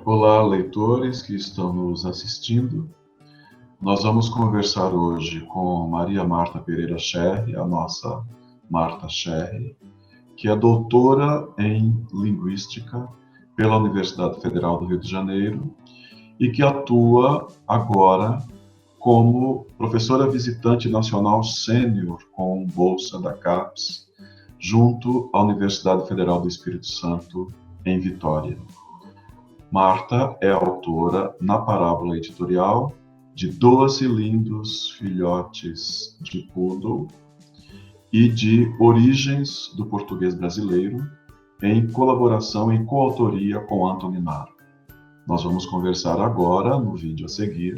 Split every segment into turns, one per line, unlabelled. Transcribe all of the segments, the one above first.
Olá, leitores que estão nos assistindo. Nós vamos conversar hoje com Maria Marta Pereira Scherri, a nossa Marta Scherri, que é doutora em Linguística pela Universidade Federal do Rio de Janeiro e que atua agora como professora visitante nacional sênior com bolsa da CAPES, junto à Universidade Federal do Espírito Santo, em Vitória. Marta é autora na parábola editorial de 12 lindos filhotes de poodle e de Origens do Português Brasileiro, em colaboração e coautoria com Anthony Naro. Nós vamos conversar agora, no vídeo a seguir,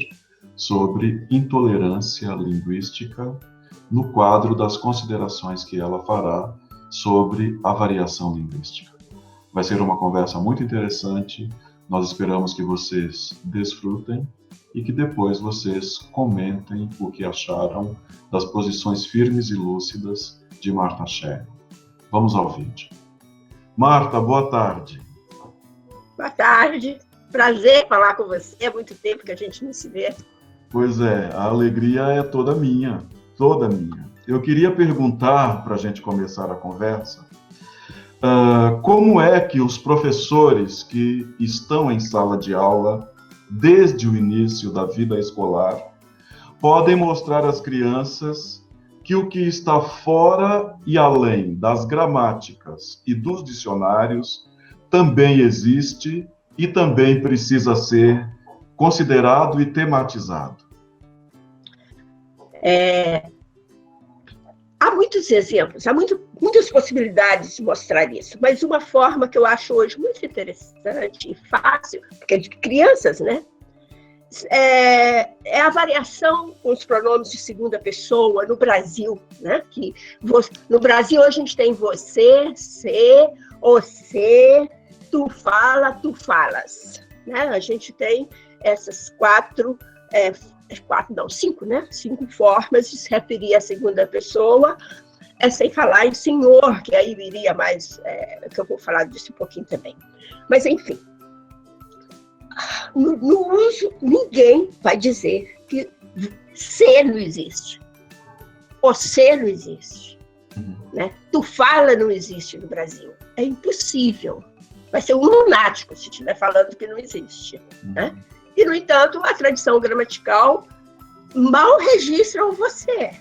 sobre intolerância linguística, no quadro das considerações que ela fará sobre a variação linguística. Vai ser uma conversa muito interessante. Nós esperamos que vocês desfrutem e que depois vocês comentem o que acharam das posições firmes e lúcidas de Marta Scherri. Vamos ao vídeo. Marta, boa tarde.
Boa tarde. Prazer falar com você. É muito tempo que a gente não se vê.
Pois é, a alegria é toda minha, toda minha. Eu queria perguntar, para a gente começar a conversa, como é que os professores que estão em sala de aula desde o início da vida escolar podem mostrar às crianças que o que está fora e além das gramáticas e dos dicionários também existe e também precisa ser considerado e tematizado?
Há muitos exemplos, há muitas possibilidades de mostrar isso, mas uma forma que eu acho hoje muito interessante e fácil, porque é de crianças, né? É a variação com os pronomes de segunda pessoa no Brasil, né? No Brasil a gente tem você, você, tu fala, tu falas, né? A gente tem essas cinco, né? 5 formas de se referir à segunda pessoa, sem falar em senhor, que aí iria mais, que eu vou falar disso um pouquinho também. Mas, enfim, no uso, ninguém vai dizer que ser não existe, o ser não existe, né? Tu fala não existe no Brasil, é impossível. Vai ser um lunático se estiver falando que não existe, né? E, no entanto, a tradição gramatical mal registra o você,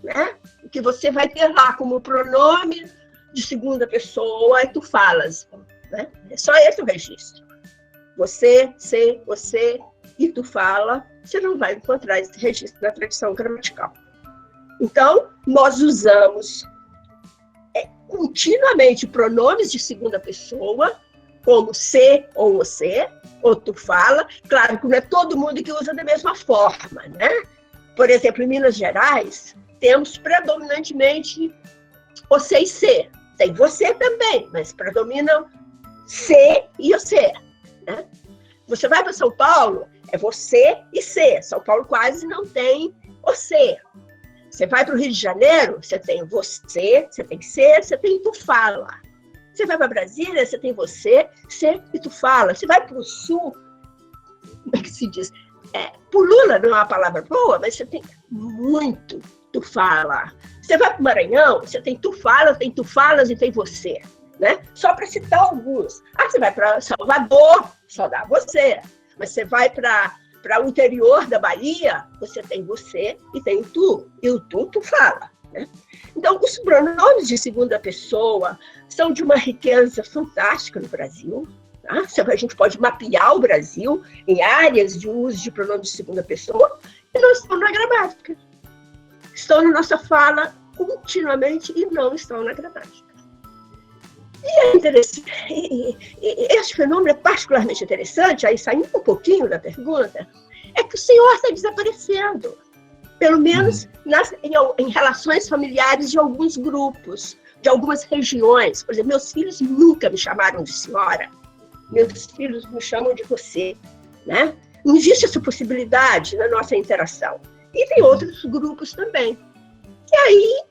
né? O que você vai ter lá como pronome de segunda pessoa, tu falas, né? É só esse o registro. Você, você, e tu fala, você não vai encontrar esse registro na tradição gramatical. Então, nós usamos continuamente pronomes de segunda pessoa, como se ou você, ou tu fala. Claro que não é todo mundo que usa da mesma forma, né? Por exemplo, em Minas Gerais, temos predominantemente você e se. Tem você também, mas predominam se e você, né? Você vai para São Paulo, é você e se. São Paulo quase não tem você. Você vai para o Rio de Janeiro, você tem você tem que ser, você tem tu fala. Você vai para Brasília, você tem você e tu fala. Você vai para o Sul, como é que se diz? Pulula não é uma palavra boa, mas você tem muito tu fala. Você vai para o Maranhão, você tem tu fala, tem tu falas e tem você, né? Só para citar alguns. Você vai para Salvador, só dá você. Mas você vai para o interior da Bahia, você tem você e tem o tu. E o tu fala, né? Então, os pronomes de segunda pessoa são de uma riqueza fantástica no Brasil. Tá? A gente pode mapear o Brasil em áreas de uso de pronomes de segunda pessoa e não estão na gramática. Estão na nossa fala continuamente e não estão na gramática. E é interessante, esse fenômeno é particularmente interessante, aí saindo um pouquinho da pergunta, é que o senhor está desaparecendo. Pelo menos em relações familiares de alguns grupos, de algumas regiões. Por exemplo, meus filhos nunca me chamaram de senhora. Meus filhos me chamam de você, né? Não existe essa possibilidade na nossa interação. E tem outros grupos também. E aí,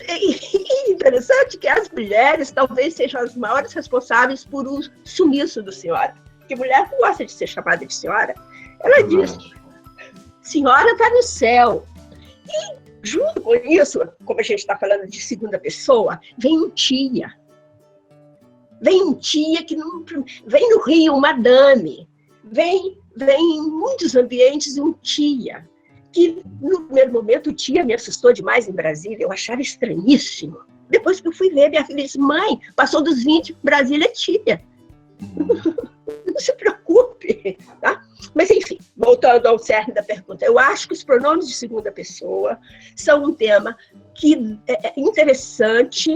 é interessante que as mulheres talvez sejam as maiores responsáveis por o sumiço do senhora. Porque mulher não gosta de ser chamada de senhora. Ela diz, senhora está no céu. E junto com isso, como a gente está falando de segunda pessoa, vem um tia. Vem um tia que não... Vem no Rio, uma madame. Vem em muitos ambientes um tia. Que no primeiro momento o tia me assustou demais em Brasília, eu achava estranhíssimo. Depois que eu fui ver, minha filha disse, mãe, passou dos 20, Brasília é tia. Não se preocupe, tá? Mas enfim, voltando ao cerne da pergunta, eu acho que os pronomes de segunda pessoa são um tema que é interessante,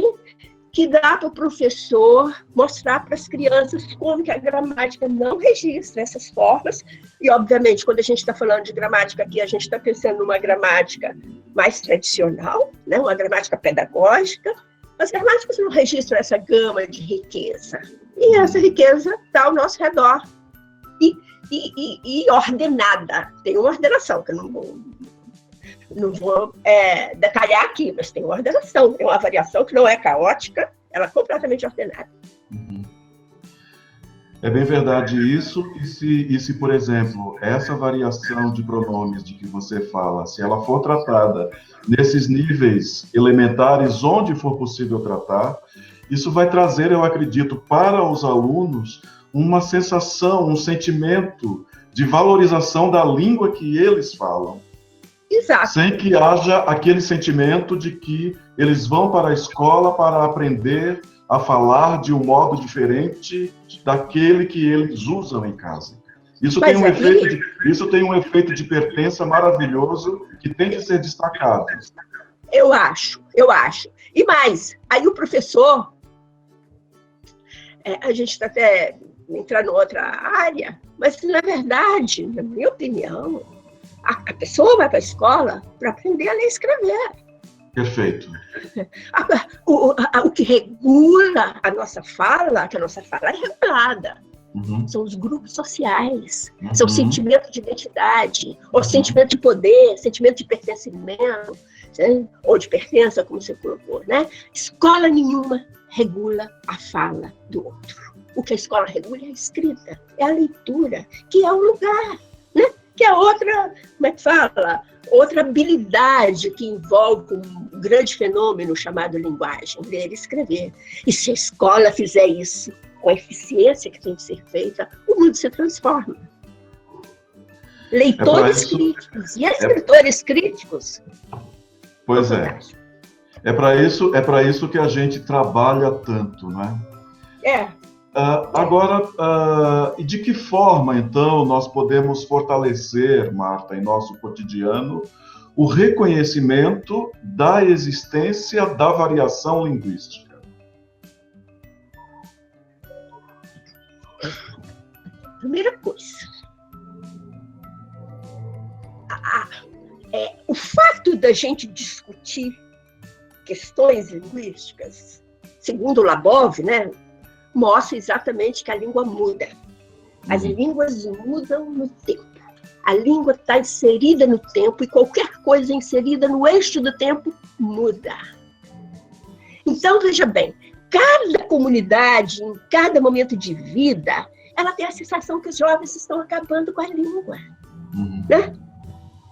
que dá para o professor mostrar para as crianças como que a gramática não registra essas formas. E, obviamente, quando a gente está falando de gramática aqui, a gente está pensando numa gramática mais tradicional, né? Uma gramática pedagógica. As gramáticas não registram essa gama de riqueza. E essa riqueza está ao nosso redor. E ordenada. Tem uma ordenação, que eu não vou detalhar aqui, mas tem uma ordenação, tem uma variação que não é caótica, ela é completamente ordenada.
É bem verdade isso, e se, por exemplo, essa variação de pronomes de que você fala, se ela for tratada nesses níveis elementares onde for possível tratar, isso vai trazer, eu acredito, para os alunos uma sensação, um sentimento de valorização da língua que eles falam.
Exato.
Sem que haja aquele sentimento de que eles vão para a escola para aprender a falar de um modo diferente daquele que eles usam em casa. Isso tem um efeito de pertença maravilhoso que tem que ser destacado.
Eu acho. E mais, aí o professor, a gente está até entrando em outra área, mas na verdade, na minha opinião, a pessoa vai para a escola para aprender a ler e escrever.
Perfeito.
O que regula a nossa fala, que a nossa fala é regulada, são os grupos sociais, são o sentimento de identidade, ou sentimento de poder, sentimento de pertencimento, ou de pertença, como você colocou, né? Escola nenhuma regula a fala do outro. O que a escola regula é a escrita, é a leitura, que é o lugar, né? Que é outra, como é que fala? Outra habilidade que envolve um grande fenômeno chamado linguagem, ler e escrever. E se a escola fizer isso com a eficiência que tem de ser feita, o mundo se transforma. Leitores críticos e escritores críticos.
Pois é. É para isso que a gente trabalha tanto, né? Agora, e de que forma, então, nós podemos fortalecer, Marta, em nosso cotidiano, o reconhecimento da existência da variação linguística?
Primeira coisa, o fato da gente discutir questões linguísticas, segundo Labov, né, mostra exatamente que a língua muda. As línguas mudam no tempo. A língua está inserida no tempo e qualquer coisa inserida no eixo do tempo muda. Então, veja bem, cada comunidade, em cada momento de vida, ela tem a sensação que os jovens estão acabando com a língua. Né?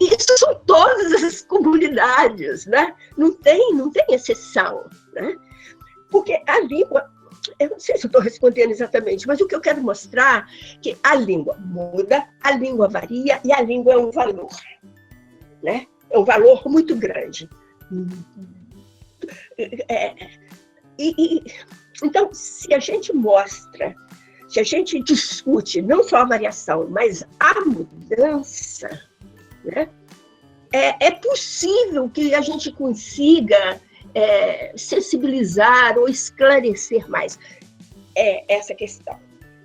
Isso são todas as comunidades, né? Não tem exceção. Né? Porque a língua... Eu não sei se eu estou respondendo exatamente, mas o que eu quero mostrar é que a língua muda, a língua varia e a língua é um valor, né? É um valor muito grande. Então, se a gente mostra, se a gente discute não só a variação, mas a mudança, né? É possível que a gente consiga sensibilizar ou esclarecer mais essa questão.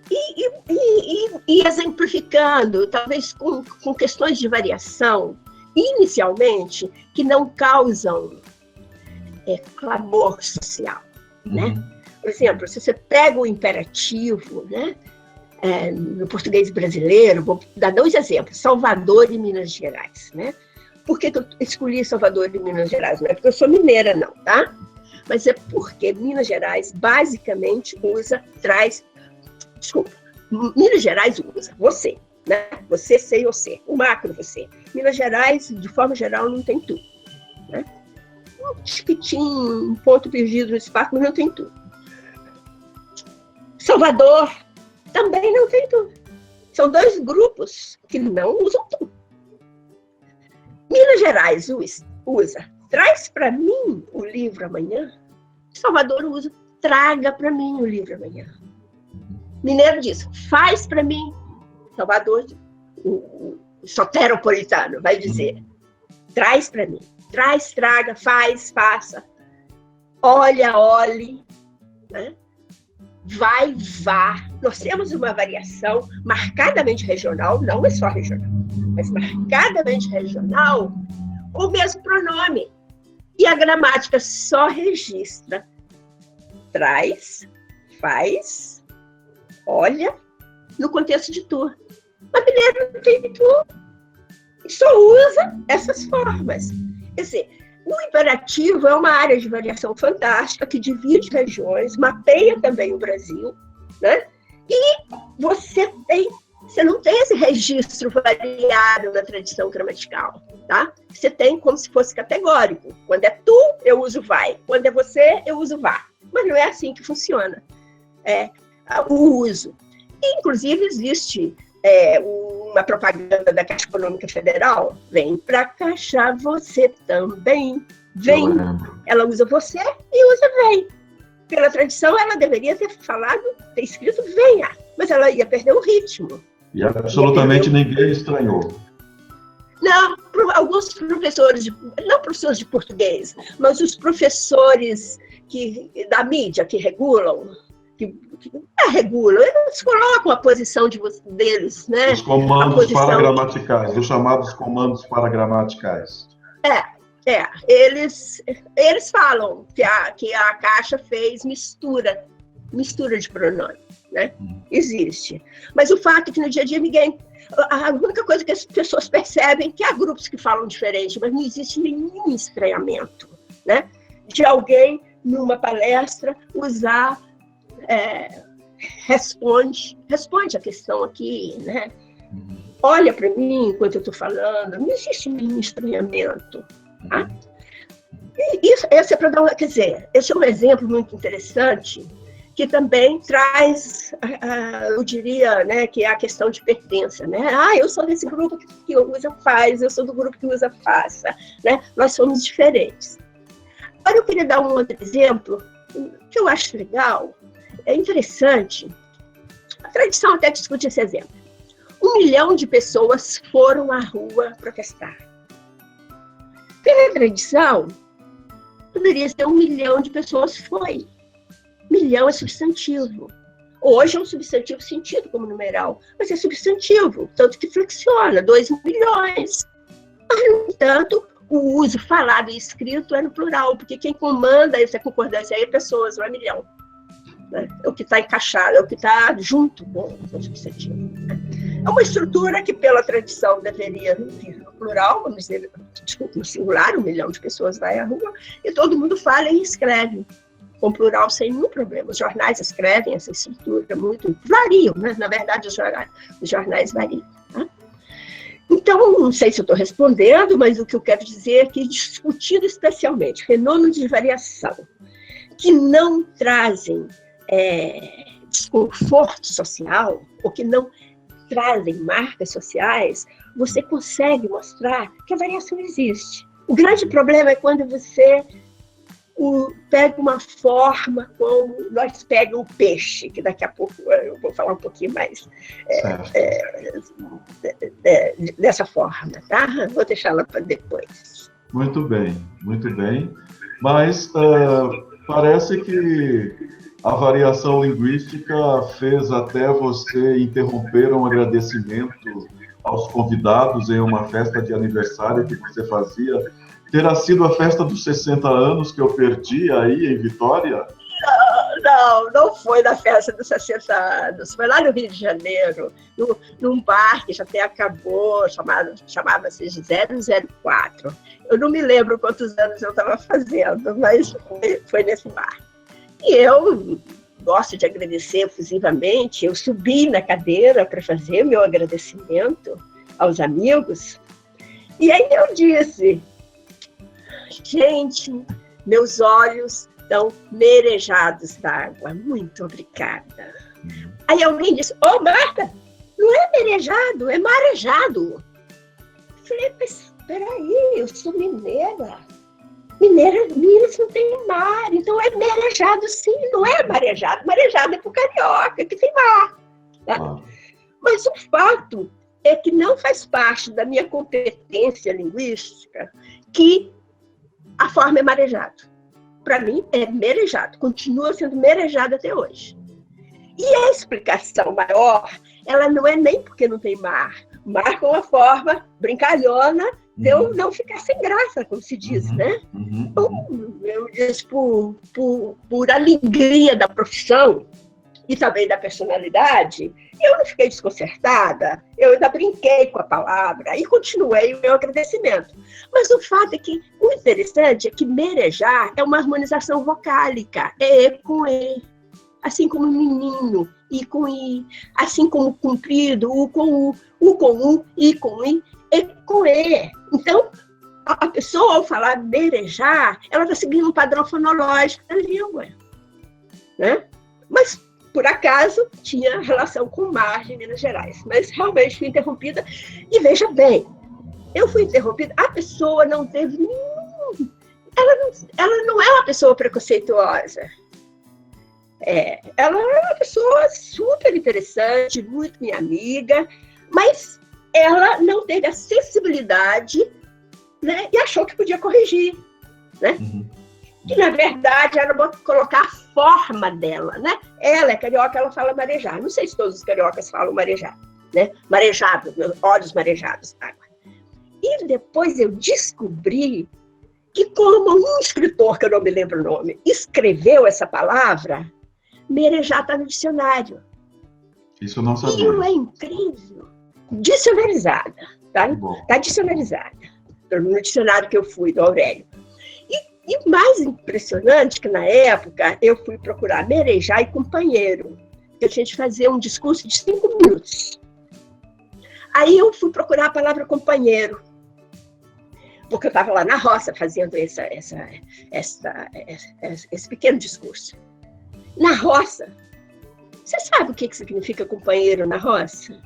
E exemplificando, talvez com questões de variação, inicialmente, que não causam clamor social. Né? Por exemplo, se você pega o imperativo, né, no português brasileiro, vou dar 2 exemplos, Salvador e Minas Gerais. Né? Por que eu escolhi Salvador e Minas Gerais? Não é porque eu sou mineira, não, tá? Mas é porque Minas Gerais, basicamente, Minas Gerais usa você, né? Você, sei ou ser, o macro você. Minas Gerais, de forma geral, não tem tudo, né? Um chiquitinho, um ponto perdido no espaço, mas não tem tudo. Salvador também não tem tudo. São dois grupos que não usam tudo. Minas Gerais usa, traz para mim o livro amanhã. Salvador usa, traga para mim o livro amanhã. Mineiro diz, faz para mim. Salvador, o soteropolitano, vai dizer, traz para mim. Traz, traga, faz, faça. Olha, olhe. Né? Vai, vá. Nós temos uma variação marcadamente regional, não é só regional, mas marcadamente regional, com o mesmo pronome. E a gramática só registra traz, faz, olha, no contexto de tu. Mas mineiro não tem tu. E só usa essas formas. Quer dizer, o imperativo é uma área de variação fantástica que divide regiões, mapeia também o Brasil, né? E você não tem esse registro variável da tradição gramatical, tá? Você tem como se fosse categórico. Quando é tu, eu uso vai. Quando é você, eu uso vá. Mas não é assim que funciona o uso. E, inclusive, existe uma propaganda da Caixa Econômica Federal. Vem pra Caixa você também. Vem. Ela usa você e usa vem. Pela tradição, ela deveria ter escrito venha. Mas ela ia perder o ritmo.
E absolutamente ninguém estranhou.
Não, alguns professores, não professores de português, mas os professores da mídia que regulam, eles colocam a posição deles, né?
Os comandos paragramaticais, os chamados comandos paragramaticais. Eles falam que a Caixa fez mistura de pronome, né? Existe. Mas o fato é que no dia a dia a única coisa que as pessoas percebem é que há grupos que falam diferente, mas não existe nenhum estranhamento, né? De alguém, numa palestra, usar responde a questão aqui, né? Olha para mim enquanto eu estou falando, não existe nenhum estranhamento, tá? E esse é para dar esse é um exemplo muito interessante que também traz, eu diria, né, que é a questão de pertença, né? Eu sou desse grupo que usa faz, eu sou do grupo que usa faça, né? Nós somos diferentes. Agora eu queria dar um outro exemplo que eu acho legal, é interessante. A tradição até discute esse exemplo. 1 milhão de pessoas foram à rua protestar. Pela tradição, poderia ser 1 milhão de pessoas foi. Milhão é substantivo. Hoje é um substantivo sentido como numeral, mas é substantivo, tanto que flexiona, 2 milhões. Mas, no entanto, o uso falado e escrito é no plural, porque quem comanda essa concordância aí é pessoas, não é milhão. Né? É o que está encaixado, é o que está junto com o substantivo. Né? É uma estrutura que, pela tradição, deveria vir no plural, vamos dizer, no singular, 1 milhão de pessoas vai à rua, e todo mundo fala e escreve. Com plural sem nenhum problema. Os jornais escrevem essa estrutura muito, variam, né? Na verdade, os jornais variam. Tá? Então, não sei se eu estou respondendo, mas o que eu quero dizer é que, discutindo especialmente fenômenos de variação que não trazem desconforto social, ou que não trazem marcas sociais, você consegue mostrar que a variação existe. O grande problema é quando você pega uma forma como nós pegamos o peixe, que daqui a pouco eu vou falar um pouquinho mais dessa forma, tá? Vou deixá-la para depois. Muito bem. Mas parece que a variação linguística fez até você interromper um agradecimento aos convidados em uma festa de aniversário que você fazia. Terá sido a festa dos 60 anos que eu perdi aí em Vitória?
Não foi na festa dos 60 anos. Foi lá no Rio de Janeiro, num bar que já até acabou, chamava-se 004. Eu não me lembro quantos anos eu estava fazendo, mas foi nesse bar. E eu gosto de agradecer efusivamente. Eu subi na cadeira para fazer meu agradecimento aos amigos. E aí eu disse, gente, meus olhos estão merejados d'água. Muito obrigada. Aí alguém disse, ô Marta, não é merejado, é marejado. Eu falei, mas peraí, eu sou mineira. Minas não tem mar, então é merejado sim, não é marejado. Marejado é pro carioca, que tem mar. Tá? Mas o fato é que não faz parte da minha competência linguística que a forma é marejado. Para mim, é merejado, continua sendo merejado até hoje. E a explicação maior, ela não é nem porque não tem mar. Mar com uma forma brincalhona, de eu não ficar sem graça, como se diz, né? Então, eu disse, por alegria da profissão e também da personalidade, eu não fiquei desconcertada, eu ainda brinquei com a palavra e continuei o meu agradecimento. Mas o fato é que o interessante é que merejar é uma harmonização vocálica, é E com E, assim como menino, I com I, assim como comprido, U com U, I com I, E com E. Então, a pessoa, ao falar merejar, ela está seguindo um padrão fonológico da língua, né? Mas, por acaso, tinha relação com o mar de Minas Gerais. Mas, realmente, fui interrompida. E, veja bem, eu fui interrompida, a pessoa não teve nenhum... Ela não é uma pessoa preconceituosa. Ela é uma pessoa super interessante, muito minha amiga, mas ela não teve a sensibilidade, né, e achou que podia corrigir, né? Que, na verdade, era colocar a forma dela, né? Ela é carioca, ela fala marejar. Não sei se todos os cariocas falam marejar, né? Marejado, olhos marejados d'água. E depois eu descobri que, como um escritor, que eu não me lembro o nome, escreveu essa palavra, merejar está no dicionário.
Isso eu não sabia.
E não é incrível? Dicionarizada, tá? Está dicionarizada. No dicionário que eu fui, do Aurélio. E mais impressionante que, na época, eu fui procurar merejar e companheiro. Que a gente fazia um discurso de 5 minutos. Aí eu fui procurar a palavra companheiro. Porque eu estava lá na roça fazendo esse pequeno discurso. Na roça. Você sabe o que significa companheiro na roça?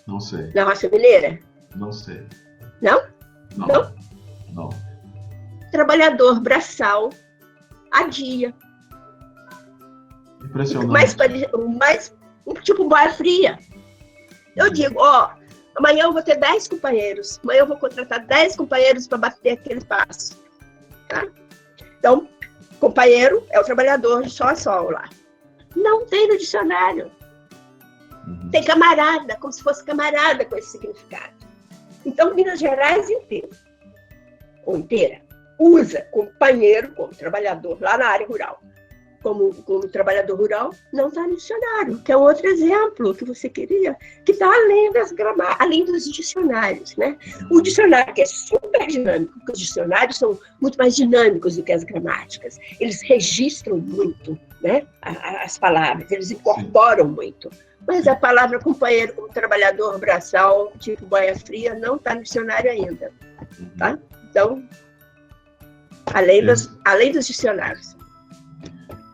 Não sei.
Na roça mineira?
Não sei.
Não?
Não? Não.
Trabalhador braçal, adia.
Impressionante.
Tipo boia fria. Eu digo, amanhã eu vou ter 10 companheiros. Amanhã eu vou contratar 10 companheiros para bater aquele passo. Tá? Então, companheiro é o trabalhador de sol a sol lá. Não tem no dicionário. Tem camarada, como se fosse camarada com esse significado. Então, Minas Gerais inteira usa companheiro como trabalhador lá na área rural. Como trabalhador rural, não está no dicionário, que é um outro exemplo que você queria, que está além dos dicionários, né? O dicionário que é super dinâmico, porque os dicionários são muito mais dinâmicos do que as gramáticas. Eles registram muito, né, as palavras, eles incorporam muito. Mas a palavra companheiro como trabalhador braçal, tipo boia fria, não está no dicionário ainda. Tá? Então, além dos dicionários.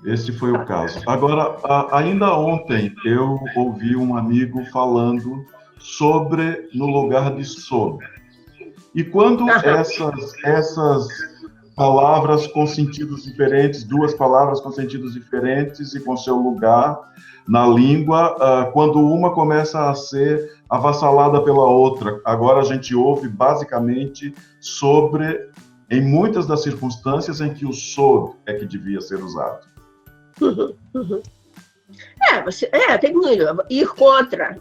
Esse foi o caso. Agora, ainda ontem, eu ouvi um amigo falando no lugar de sobre. E quando essas palavras com sentidos diferentes, duas palavras com sentidos diferentes e com seu lugar na língua, quando uma começa a ser avassalada pela outra. Agora a gente ouve basicamente sobre, em muitas das circunstâncias em que o sobre é que devia ser usado.
Tem muito. Ir contra,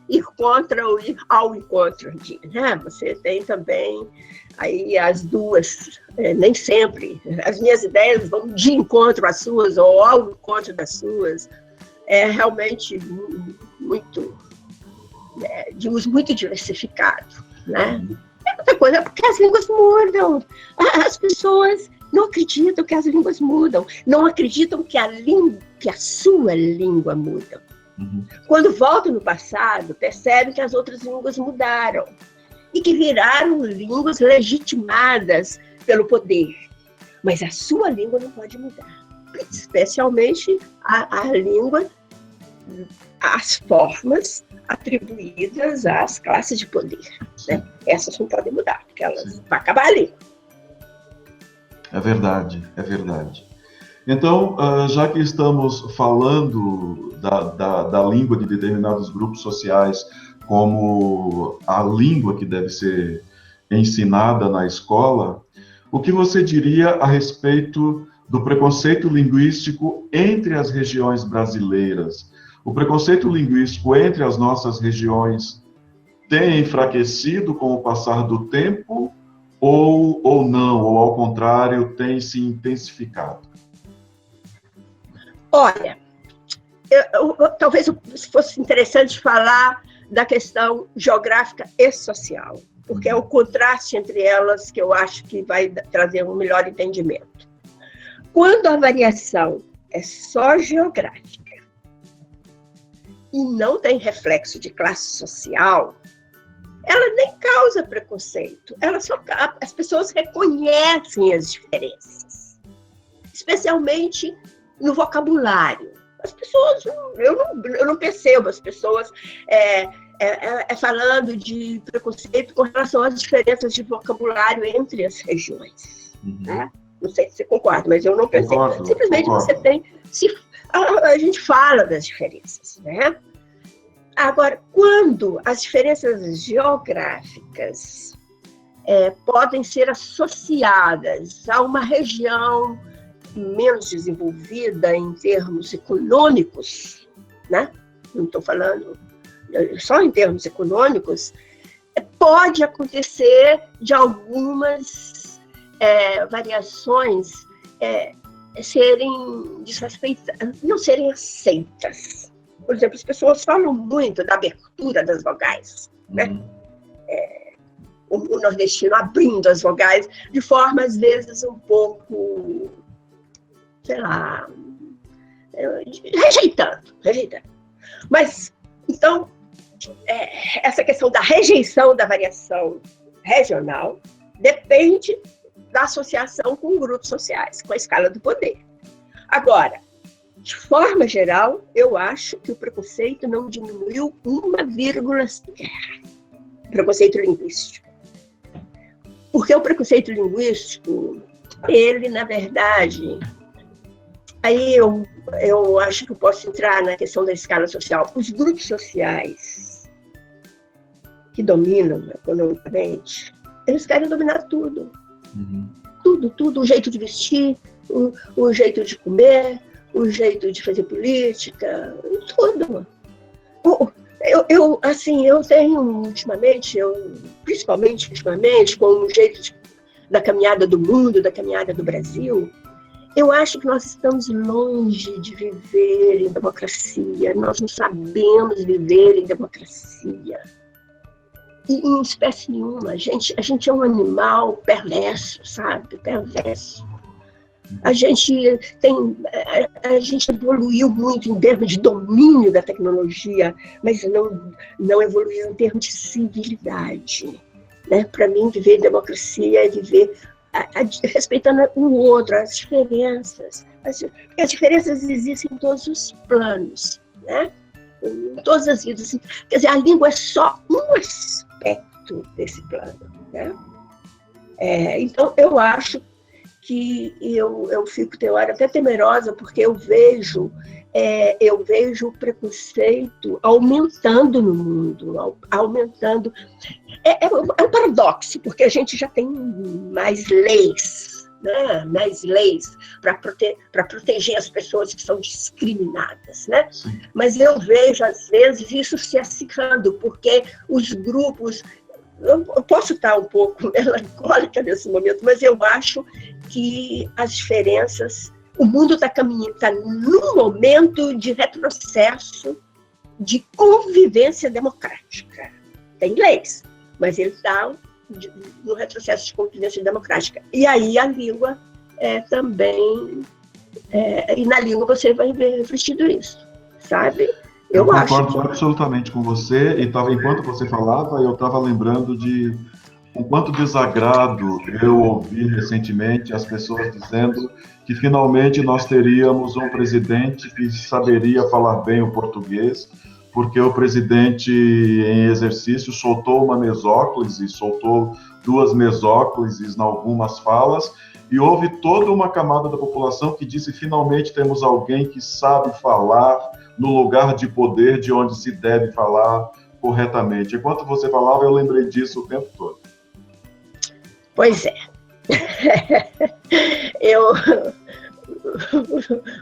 ir contra ou ir ao encontro de, né? Você tem também aí as duas, nem sempre. As minhas ideias vão de encontro às suas ou ao encontro das suas. É realmente muito, de uso muito diversificado, né? Outra coisa, porque as línguas mudam. As pessoas não acreditam que as línguas mudam, não acreditam que a sua língua muda.
Uhum.
Quando voltam no passado, percebem que as outras línguas mudaram e que viraram línguas legitimadas pelo poder. Mas a sua língua não pode mudar, especialmente a língua, as formas atribuídas às classes de poder, né? Essas não podem mudar, porque elas vão acabar ali.
É verdade, é verdade. Então, já que estamos falando da língua de determinados grupos sociais como a língua que deve ser ensinada na escola, o que você diria a respeito do preconceito linguístico entre as regiões brasileiras? O preconceito linguístico entre as nossas regiões tem enfraquecido com o passar do tempo ou não, ou ao contrário, tem se intensificado?
Olha, talvez fosse interessante falar da questão geográfica e social, porque é o contraste entre elas que eu acho que vai trazer um melhor entendimento. Quando a variação é só geográfica e não tem reflexo de classe social, ela nem causa preconceito, as pessoas reconhecem as diferenças, especialmente no vocabulário. As pessoas, eu não percebo as pessoas falando de preconceito com relação às diferenças de vocabulário entre as regiões.
Uhum.
Né? Não sei se você concorda, mas eu não percebo.
Concordo,
simplesmente
concordo.
Você tem... a gente fala das diferenças, né? Agora, quando as diferenças geográficas podem ser associadas a uma região menos desenvolvida em termos econômicos, né? Não estou falando só em termos econômicos, pode acontecer de algumas variações serem desrespeitadas, não serem aceitas. Por exemplo, as pessoas falam muito da abertura das vogais, né? O nordestino abrindo as vogais de forma, às vezes, um pouco, sei lá, rejeitando. Mas, então, essa questão da rejeição da variação regional depende da associação com grupos sociais, com a escala do poder. Agora, de forma geral, eu acho que o preconceito não diminuiu uma vírgula sequer. O preconceito linguístico. Porque o preconceito linguístico, ele, na verdade, aí eu acho que eu posso entrar na questão da escala social. Os grupos sociais que dominam economicamente, eles querem dominar tudo.
Uhum.
Tudo. O jeito de vestir, o jeito de comer, o jeito de fazer política, tudo. Eu tenho ultimamente, principalmente ultimamente, com o jeito da caminhada do mundo, da caminhada do Brasil, eu acho que nós estamos longe de viver em democracia. Nós não sabemos viver em democracia. E em espécie nenhuma. A gente é um animal perverso, sabe? Perverso. A gente evoluiu muito em termos de domínio da tecnologia, mas não evoluiu em termos de civilidade. Né? Para mim, viver em democracia é viver respeitando o outro, as diferenças. As diferenças existem em todos os planos, né? Em todas as vidas. Quer dizer, a língua é só um aspecto desse plano. Né? Então, eu acho que eu fico, tem hora, até temerosa, porque eu vejo o preconceito aumentando no mundo, aumentando. É um paradoxo, porque a gente já tem mais leis né, nas leis para proteger as pessoas que são discriminadas, né?
Sim.
Mas eu vejo, às vezes, isso se acirrando, porque os grupos... Eu posso estar um pouco melancólica nesse momento, mas eu acho que as diferenças... O mundo está num momento de retrocesso, de convivência democrática. Tem leis, mas ele está no retrocesso de convivência democrática. E aí a língua também... e na língua você vai ver refletido isso, sabe?
Eu concordo absolutamente com você, e enquanto você falava, eu estava lembrando de com quanto desagrado eu ouvi recentemente as pessoas dizendo que finalmente nós teríamos um presidente que saberia falar bem o português, porque o presidente em exercício soltou uma mesóclise, soltou 2 mesóclises em algumas falas, e houve toda uma camada da população que disse finalmente temos alguém que sabe falar no lugar de poder de onde se deve falar corretamente. Enquanto você falava, eu lembrei disso o tempo todo.
Pois é.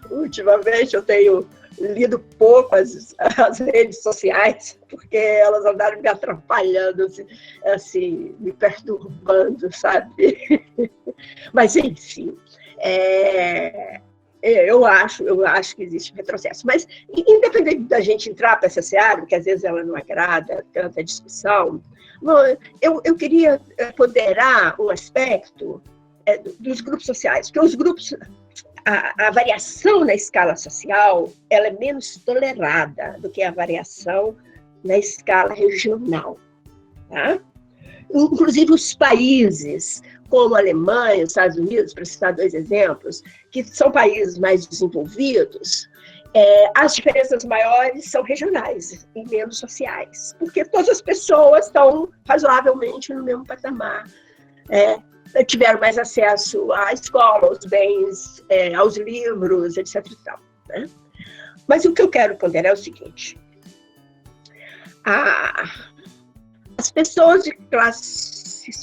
Ultimamente, eu tenho lido pouco as redes sociais, porque elas andaram me atrapalhando, assim, me perturbando, sabe? Mas, enfim, eu acho que existe um retrocesso. Mas, independente da gente entrar para essa seara, porque às vezes ela não agrada tanta discussão, eu queria ponderar um aspecto dos grupos sociais, porque os grupos, a variação na escala social, ela é menos tolerada do que a variação na escala regional, tá? Inclusive os países como a Alemanha, os Estados Unidos, para citar 2 exemplos, que são países mais desenvolvidos, as diferenças maiores são regionais e menos sociais, porque todas as pessoas estão razoavelmente no mesmo patamar, tiveram mais acesso à escola, aos bens, aos livros, etc. E tal, né? Mas o que eu quero ponderar é o seguinte: as pessoas de classes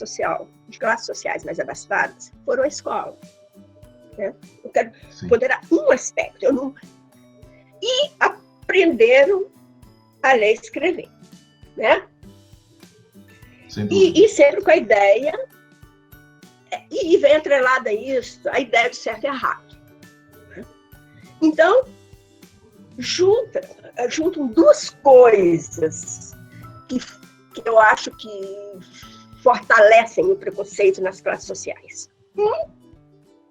sociais mais abastadas foram à escola, né? Eu quero ponderar um aspecto. E aprenderam a ler e escrever, né? E sempre com a ideia, e vem atrelada a isso, a ideia de certo e errado. Então, juntam 2 coisas que eu acho que fortalecem o preconceito nas classes sociais.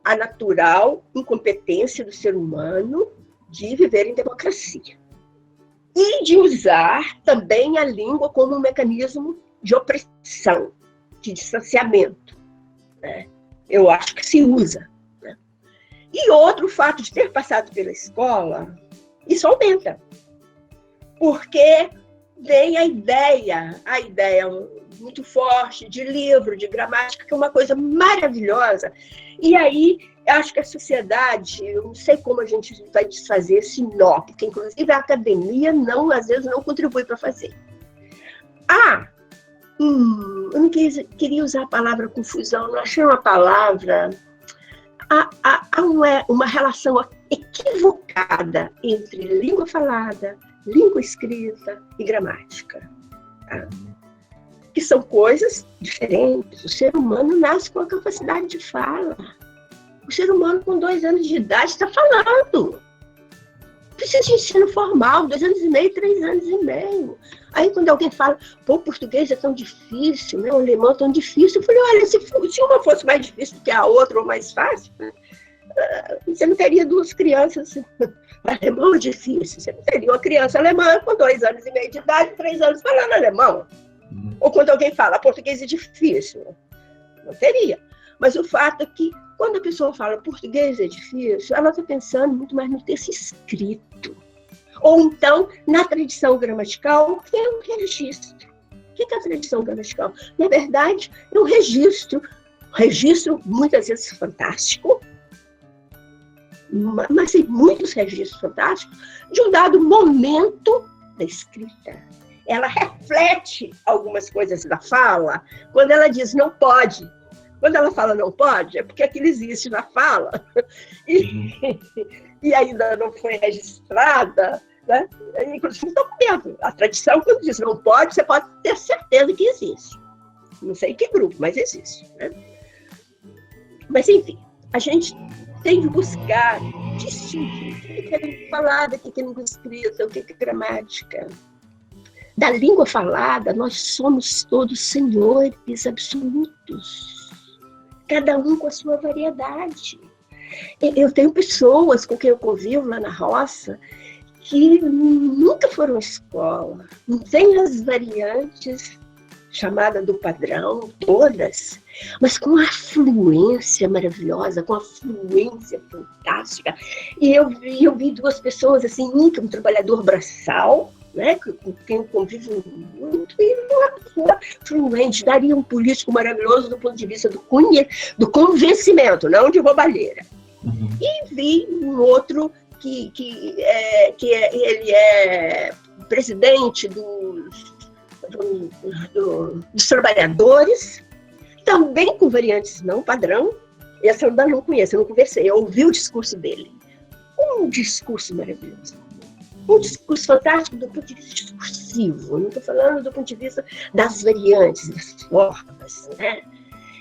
A natural incompetência do ser humano de viver em democracia. E de usar também a língua como um mecanismo de opressão, de distanciamento, né? Eu acho que se usa, né? E outro, o fato de ter passado pela escola, isso aumenta. Porque vem a ideia muito forte de livro, de gramática, que é uma coisa maravilhosa. E aí, eu acho que a sociedade, eu não sei como a gente vai desfazer esse nó, porque inclusive a academia às vezes não contribui para fazer. Eu não queria usar a palavra confusão, não achei uma palavra. Há uma relação equivocada entre língua falada, língua escrita e gramática, tá? Que são coisas diferentes. O ser humano nasce com a capacidade de fala. O ser humano com 2 anos de idade está falando. Precisa de ensino formal, 2 anos e meio, 3 anos e meio. Aí quando alguém fala, o português é tão difícil, né? O alemão é tão difícil, eu falei, olha, se uma fosse mais difícil do que a outra, ou mais fácil, você não teria 2 crianças. Alemão é difícil, você não teria uma criança alemã com 2 anos e meio de idade, 3 anos falando alemão. Ou quando alguém fala, português é difícil, não teria. Mas o fato é que, quando a pessoa fala português é difícil, ela está pensando muito mais no texto escrito. Ou então, na tradição gramatical, que é um registro. O que é a tradição gramatical? Na verdade, é um registro muitas vezes fantástico, mas tem muitos registros fantásticos, de um dado momento da escrita. Ela reflete algumas coisas da fala, quando ela diz não pode, Quando ela fala não pode, é porque aquilo existe na fala e ainda não foi registrada, né? Inclusive, não com medo. A tradição, quando diz não pode, você pode ter certeza que existe. Não sei em que grupo, mas existe. Né? Mas, enfim, a gente tem que buscar distinguir o que é língua falada, o que é língua escrita, o que é gramática. Da língua falada, nós somos todos senhores absolutos, cada um com a sua variedade. Eu tenho pessoas com quem eu convivo lá na roça que nunca foram à escola, não tem as variantes chamadas do padrão, todas, mas com a fluência maravilhosa, com a fluência fantástica. E eu vi duas pessoas assim, um que é um trabalhador braçal, né, com quem eu convivo muito, e uma pessoa fluente, daria um político maravilhoso do ponto de vista do convencimento, não de roubalheira. E vi um outro que ele é presidente dos trabalhadores, também com variantes não padrão. Essa eu ainda não conheço, eu não conversei, eu ouvi o discurso dele. Um discurso maravilhoso. Um discurso fantástico do ponto de vista discursivo, não estou falando do ponto de vista das variantes, das formas, né?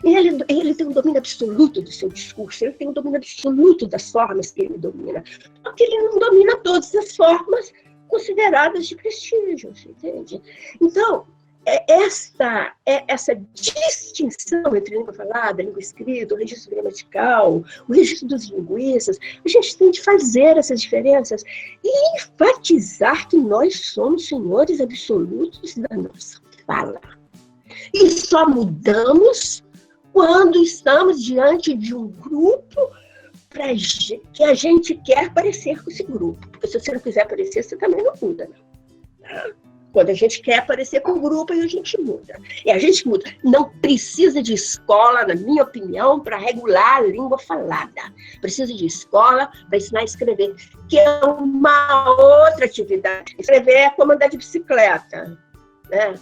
E ele tem um domínio absoluto do seu discurso, ele tem um domínio absoluto das formas que ele domina, porque ele não domina todas as formas consideradas de prestígio, entende? Então, essa distinção entre língua falada, língua escrita, o registro gramatical, o registro dos linguistas, a gente tem de fazer essas diferenças e enfatizar que nós somos senhores absolutos da nossa fala. E só mudamos quando estamos diante de um grupo que a gente quer parecer com esse grupo. Porque se você não quiser parecer, você também não muda, não. Quando a gente quer aparecer com o grupo, aí a gente muda. E a gente muda. Não precisa de escola, na minha opinião, para regular a língua falada. Precisa de escola para ensinar a escrever, que é uma outra atividade. Escrever é como andar de bicicleta, né?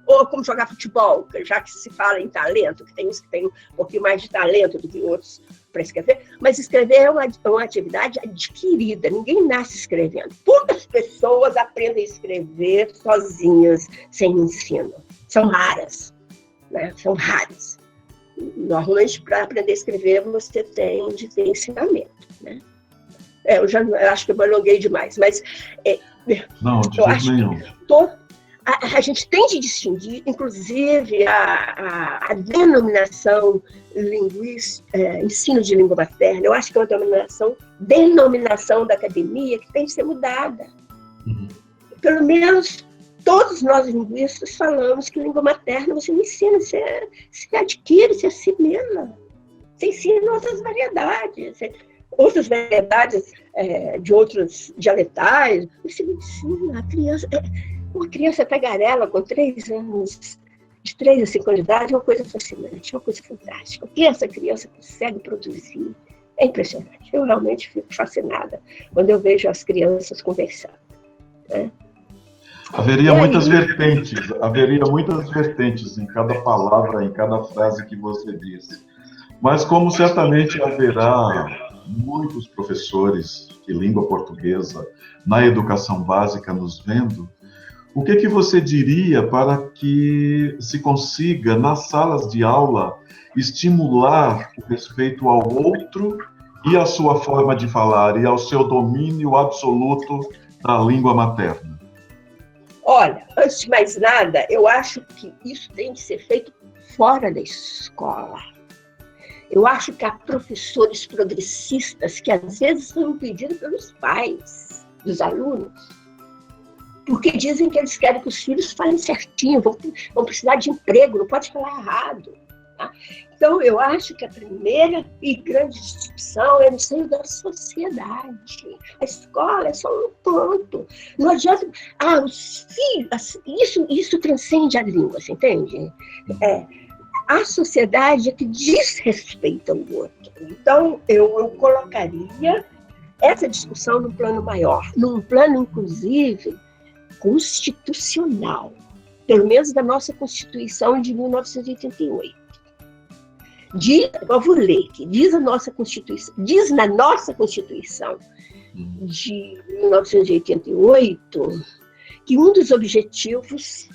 Ou como jogar futebol, já que se fala em talento, que tem uns que têm um pouquinho mais de talento do que outros para escrever, mas escrever é uma atividade adquirida, ninguém nasce escrevendo. Poucas pessoas aprendem a escrever sozinhas, sem ensino. São raras, né? São raras. Normalmente, para aprender a escrever, você tem de ter ensinamento, né? Eu acho que eu me alonguei demais, mas
não, de
eu acho
nenhum.
que a gente tem de distinguir, inclusive, a denominação ensino de língua materna. Eu acho que é uma denominação da academia que tem de ser mudada. Pelo menos todos nós linguistas falamos que língua materna você não ensina, você adquire, você assimila. Você ensina outras variedades de outros dialetais. Você não ensina a criança. Uma criança tagarela com 3 anos, de 3 a 5 anos de idade, é uma coisa fascinante, uma coisa fantástica. O que essa criança consegue produzir é impressionante. Eu realmente fico fascinada quando eu vejo as crianças conversando. Né?
Haveria muitas vertentes em cada palavra, em cada frase que você disse. Mas como certamente haverá muitos professores de língua portuguesa na educação básica nos vendo, o que você diria para que se consiga, nas salas de aula, estimular o respeito ao outro e à sua forma de falar e ao seu domínio absoluto da língua materna?
Olha, antes de mais nada, eu acho que isso tem de ser feito fora da escola. Eu acho que há professores progressistas que às vezes são pedidos pelos pais dos alunos, porque dizem que eles querem que os filhos falem certinho, vão precisar de emprego, não pode falar errado. Tá? Então, eu acho que a primeira e grande discussão é no seio da sociedade. A escola é só um ponto. Não adianta... os filhos... Isso transcende a língua, você entende? A sociedade é que desrespeita o outro. Então, eu colocaria essa discussão num plano maior, num plano, inclusive, constitucional, pelo menos da nossa Constituição de 1988. eu vou ler, que diz a nossa Constituição, diz na nossa Constituição de 1988 que um dos objetivos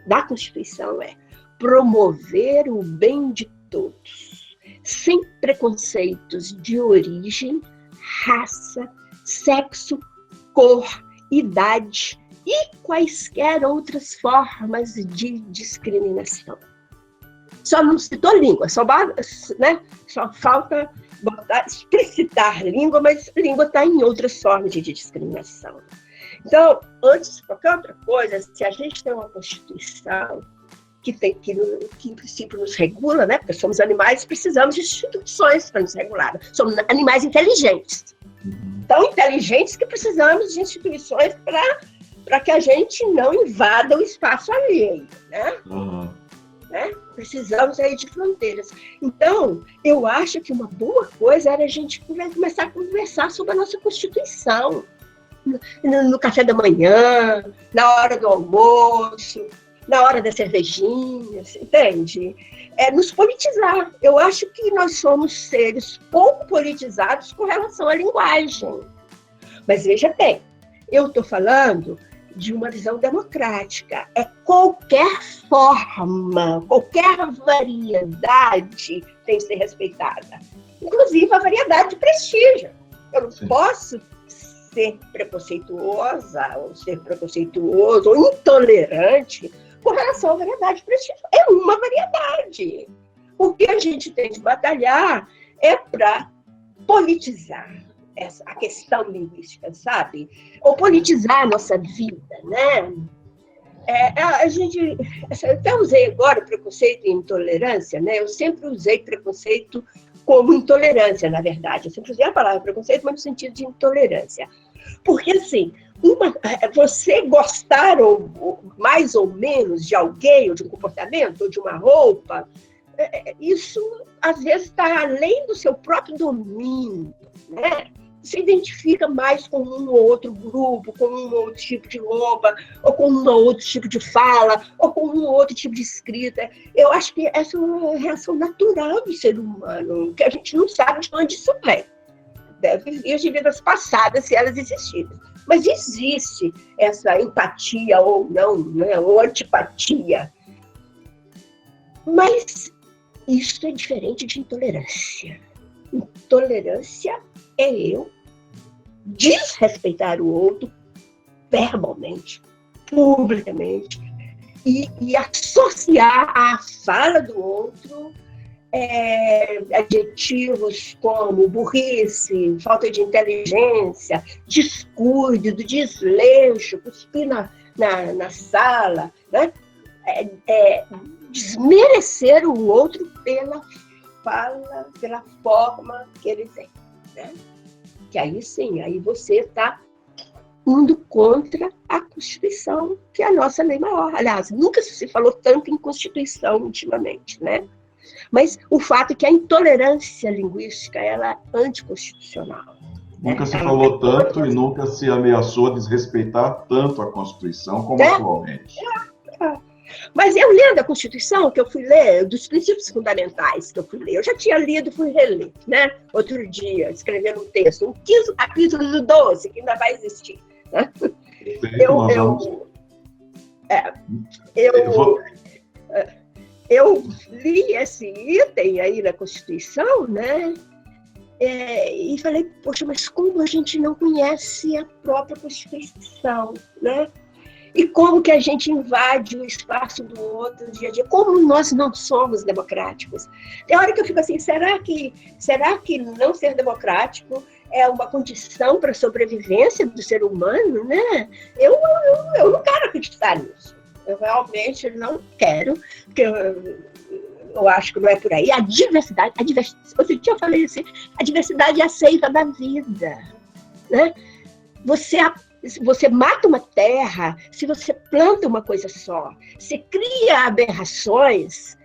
da Constituição é promover o bem de todos, sem preconceitos de origem, raça, sexo, cor, idade e quaisquer outras formas de discriminação. Só não citou língua, só falta explicitar língua, mas língua está em outras formas de discriminação. Então, antes de qualquer outra coisa, se a gente tem uma Constituição que em princípio nos regula, né? Porque somos animais, precisamos de instituições para nos regular. Somos animais inteligentes. Tão inteligentes que precisamos de instituições para que a gente não invada o espaço alheio, né? Né? Precisamos aí de fronteiras. Então, eu acho que uma boa coisa era a gente começar a conversar sobre a nossa Constituição. No café da manhã, na hora do almoço, na hora das cervejinhas, entende? Nos politizar. Eu acho que nós somos seres pouco politizados com relação à linguagem. Mas veja bem, eu estou falando de uma visão democrática. Qualquer forma, qualquer variedade tem que ser respeitada. Inclusive a variedade de prestígio. Eu não posso ser preconceituosa, ou ser preconceituoso, ou intolerante com relação à variedade de prestígio. É uma variedade. O que a gente tem de batalhar é para politizar a questão linguística, sabe? Ou politizar a nossa vida, né? Eu até usei agora preconceito e intolerância, né? Eu sempre usei preconceito como intolerância, na verdade. Eu sempre usei a palavra preconceito, mas no sentido de intolerância. Porque, assim, você gostar mais ou menos de alguém, ou de um comportamento, ou de uma roupa, isso, às vezes, está além do seu próprio domínio, né? Se identifica mais com um ou outro grupo, com um ou outro tipo de roupa, ou com um ou outro tipo de fala, ou com um ou outro tipo de escrita. Eu acho que essa é uma reação natural do ser humano, que a gente não sabe de onde isso vem. Deve vir de vidas passadas, se elas existirem. Mas existe essa empatia ou não, né? Ou antipatia. Mas isso é diferente de intolerância. Intolerância é eu desrespeitar o outro verbalmente, publicamente, e associar à fala do outro adjetivos como burrice, falta de inteligência, descuido, desleixo, cuspir na sala, né? Desmerecer o outro pela fala, pela forma que ele tem, né? Que aí sim, aí você está indo contra a Constituição, que é a nossa lei maior. Aliás, nunca se falou tanto em Constituição ultimamente, né? Mas o fato é que a intolerância linguística ela é anticonstitucional.
Nunca se falou tanto e nunca se ameaçou desrespeitar tanto a Constituição como atualmente.
Mas eu lendo a Constituição, que eu fui ler, dos princípios fundamentais que eu fui ler, eu já tinha lido e fui reler, né? Outro dia, escrevendo um texto, um capítulo 12, que ainda vai existir. Né? Eu li esse item aí na Constituição, né? E falei, poxa, mas como a gente não conhece a própria Constituição, né? E como que a gente invade o espaço do outro no dia a dia? Como nós não somos democráticos? Tem hora que eu fico assim, será que não ser democrático é uma condição para a sobrevivência do ser humano, né? Eu não quero acreditar nisso. Eu realmente não quero, porque eu acho que não é por aí. A diversidade, outro dia eu falei assim, a diversidade é a seiva da vida, né? Você mata uma terra se você planta uma coisa só. Você cria aberrações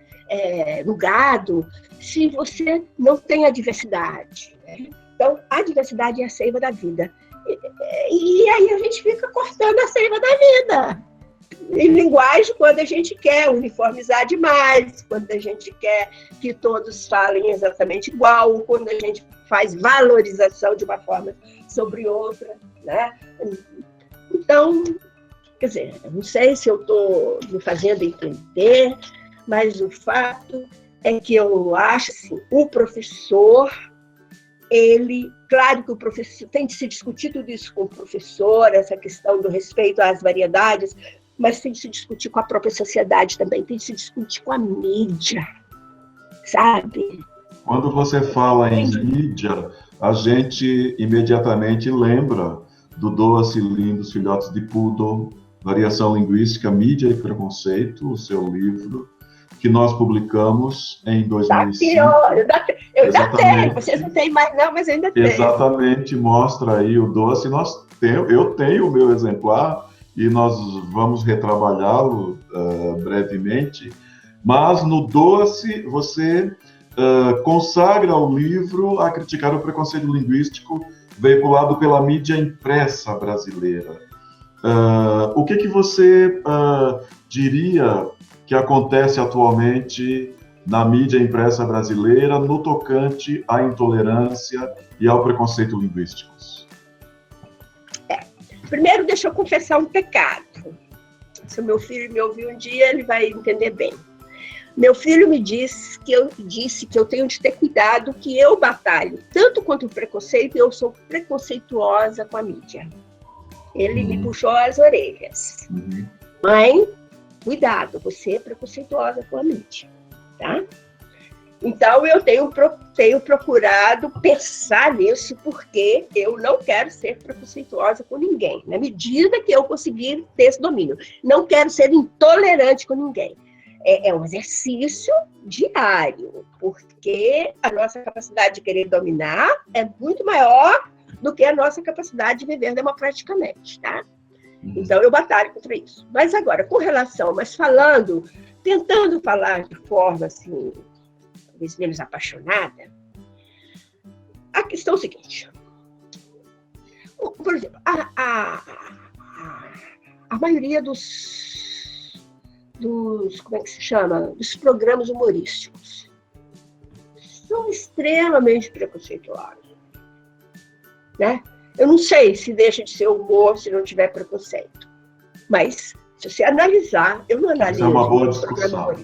no gado se você não tem a diversidade. Né? Então, a diversidade é a seiva da vida. E aí a gente fica cortando a seiva da vida. em linguagem quando a gente quer uniformizar demais, quando a gente quer que todos falem exatamente igual, quando a gente faz valorização de uma forma sobre outra, né? Então, quer dizer, eu não sei se eu estou me fazendo entender, mas o fato é que eu acho assim, o professor, claro que o professor tem de se discutir tudo isso com o professor, essa questão do respeito às variedades, mas tem de se discutir com a própria sociedade também, tem de se discutir com a mídia, sabe?
Quando você fala em mídia, a gente imediatamente lembra do Doa-se Lindos Filhotes de Poodle, Variação Linguística, Mídia e Preconceito, o seu livro, que nós publicamos em 2005.
Eu ainda tenho, vocês não têm mais não, mas eu ainda tenho.
Exatamente, mostra aí o Doa-se. Eu tenho o meu exemplar e nós vamos retrabalhá-lo brevemente, mas no Doa-se você consagra o livro a criticar o preconceito linguístico veiculado pela mídia impressa brasileira. O que você diria que acontece atualmente na mídia impressa brasileira no tocante à intolerância e ao preconceito linguísticos?
Primeiro, deixa eu confessar um pecado. Se o meu filho me ouvir um dia, ele vai entender bem. Meu filho me disse que eu tenho de ter cuidado, que eu batalho tanto contra o preconceito, eu sou preconceituosa com a mídia. Ele me puxou as orelhas. Mãe, cuidado, você é preconceituosa com a mídia, tá? Então, eu tenho procurado pensar nisso, porque eu não quero ser preconceituosa com ninguém, na medida que eu conseguir ter esse domínio. Não quero ser intolerante com ninguém. É um exercício diário, porque a nossa capacidade de querer dominar é muito maior do que a nossa capacidade de viver democraticamente, tá? Então, eu batalho contra isso. Mas agora, tentando falar de forma, assim, talvez menos apaixonada, a questão é o seguinte. Por exemplo, a maioria dos como é que se chama? Dos programas humorísticos são extremamente preconceituosos, né? Eu não sei se deixa de ser humor se não tiver preconceito, mas se você analisar, eu não analiso.
Essa é uma boa discussão.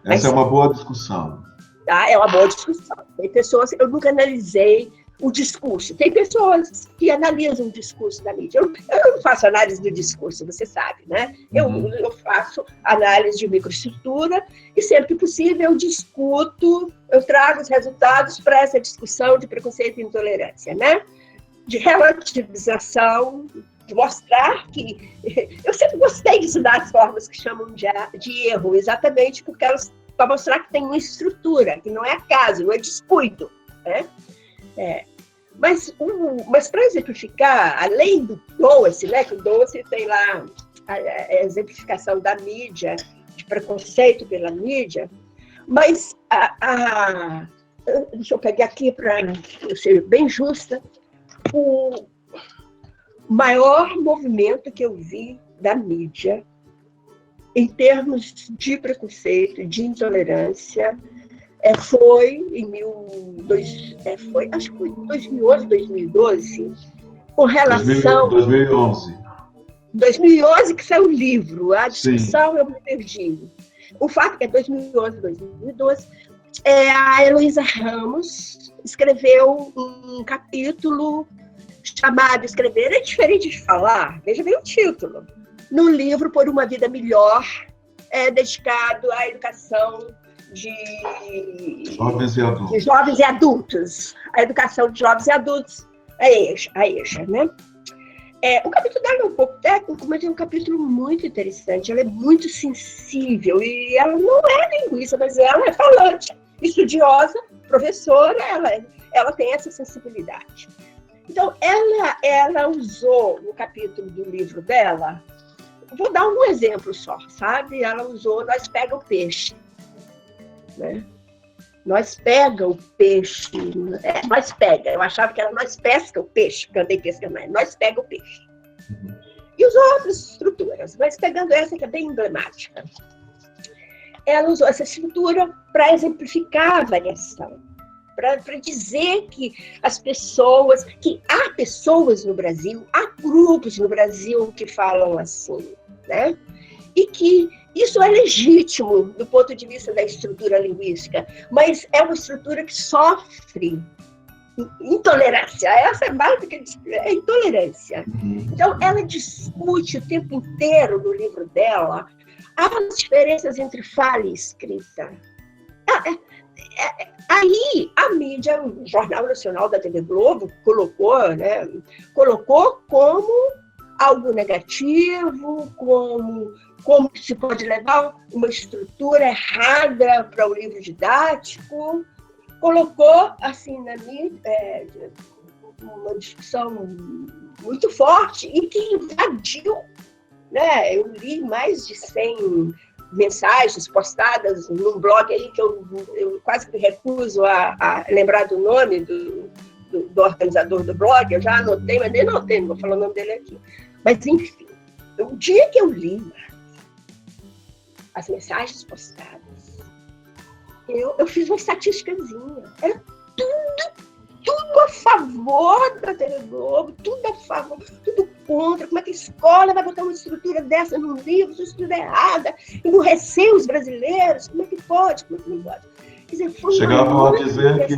Essa é uma boa discussão.
Tá? É uma boa discussão. Tem pessoas, eu nunca analisei o discurso. Tem pessoas que analisam o discurso da mídia. Eu não faço análise do discurso, você sabe, né? Eu faço análise de microestrutura e, sempre que possível, eu discuto, eu trago os resultados para essa discussão de preconceito e intolerância, né? De relativização, de mostrar que... Eu sempre gostei de estudar as formas que chamam de erro, exatamente porque elas para mostrar que tem uma estrutura, que não é acaso, não é descuido, né? Mas para exemplificar, além do Doa-se, né, que o Doa-se tem lá a exemplificação da mídia, de preconceito pela mídia, mas deixa eu pegar aqui para eu ser bem justa, o maior movimento que eu vi da mídia em termos de preconceito, de intolerância, foi acho que foi 2011, 2012, com relação...
2011.
2011 que saiu o livro, a discussão eu me perdi. O fato é que 2011, 2012, a Heloísa Ramos escreveu um capítulo chamado Escrever é Diferente de Falar, veja bem o título, no livro Por uma Vida Melhor, dedicado à educação de jovens e adultos, a educação de jovens e adultos, a EJA, né? O capítulo dela é um pouco técnico, mas é um capítulo muito interessante, ela é muito sensível, e ela não é linguista, mas ela é falante, estudiosa, professora, ela tem essa sensibilidade. Então, ela usou no capítulo do livro dela, vou dar um exemplo só, sabe? Ela usou Nós Pega o Peixe, né? Nós pega o peixe, nós pega, eu achava que era nós pesca o peixe, porque eu andei pescando, mas nós pega o peixe. E usou outras estruturas, mas pegando essa que é bem emblemática. Ela usou essa estrutura para exemplificar a variação, para dizer que as pessoas, que há pessoas no Brasil, há grupos no Brasil que falam assim, né? E que isso é legítimo do ponto de vista da estrutura linguística, mas é uma estrutura que sofre intolerância. Essa é mais do que é intolerância. Então, ela discute o tempo inteiro no livro dela as diferenças entre fala e escrita. Aí, a mídia, o Jornal Nacional da TV Globo, colocou, né, colocou como algo negativo, como se pode levar uma estrutura errada para o livro didático, colocou, assim, na mídia, uma discussão muito forte e que invadiu, né? Eu li mais de 100 mensagens postadas num blog aí que eu quase me recuso a lembrar do nome do organizador do blog, eu já anotei, mas nem anotei, não vou falar o nome dele aqui. Mas, enfim, o dia que eu li as mensagens postadas, eu fiz uma estatísticazinha. Era tudo a favor da TV Globo, tudo a favor, tudo contra. Como é que a escola vai botar uma estrutura dessa num livro, uma estrutura errada, emburrecer os brasileiros? Como é que pode? Como é que não pode? Quer dizer,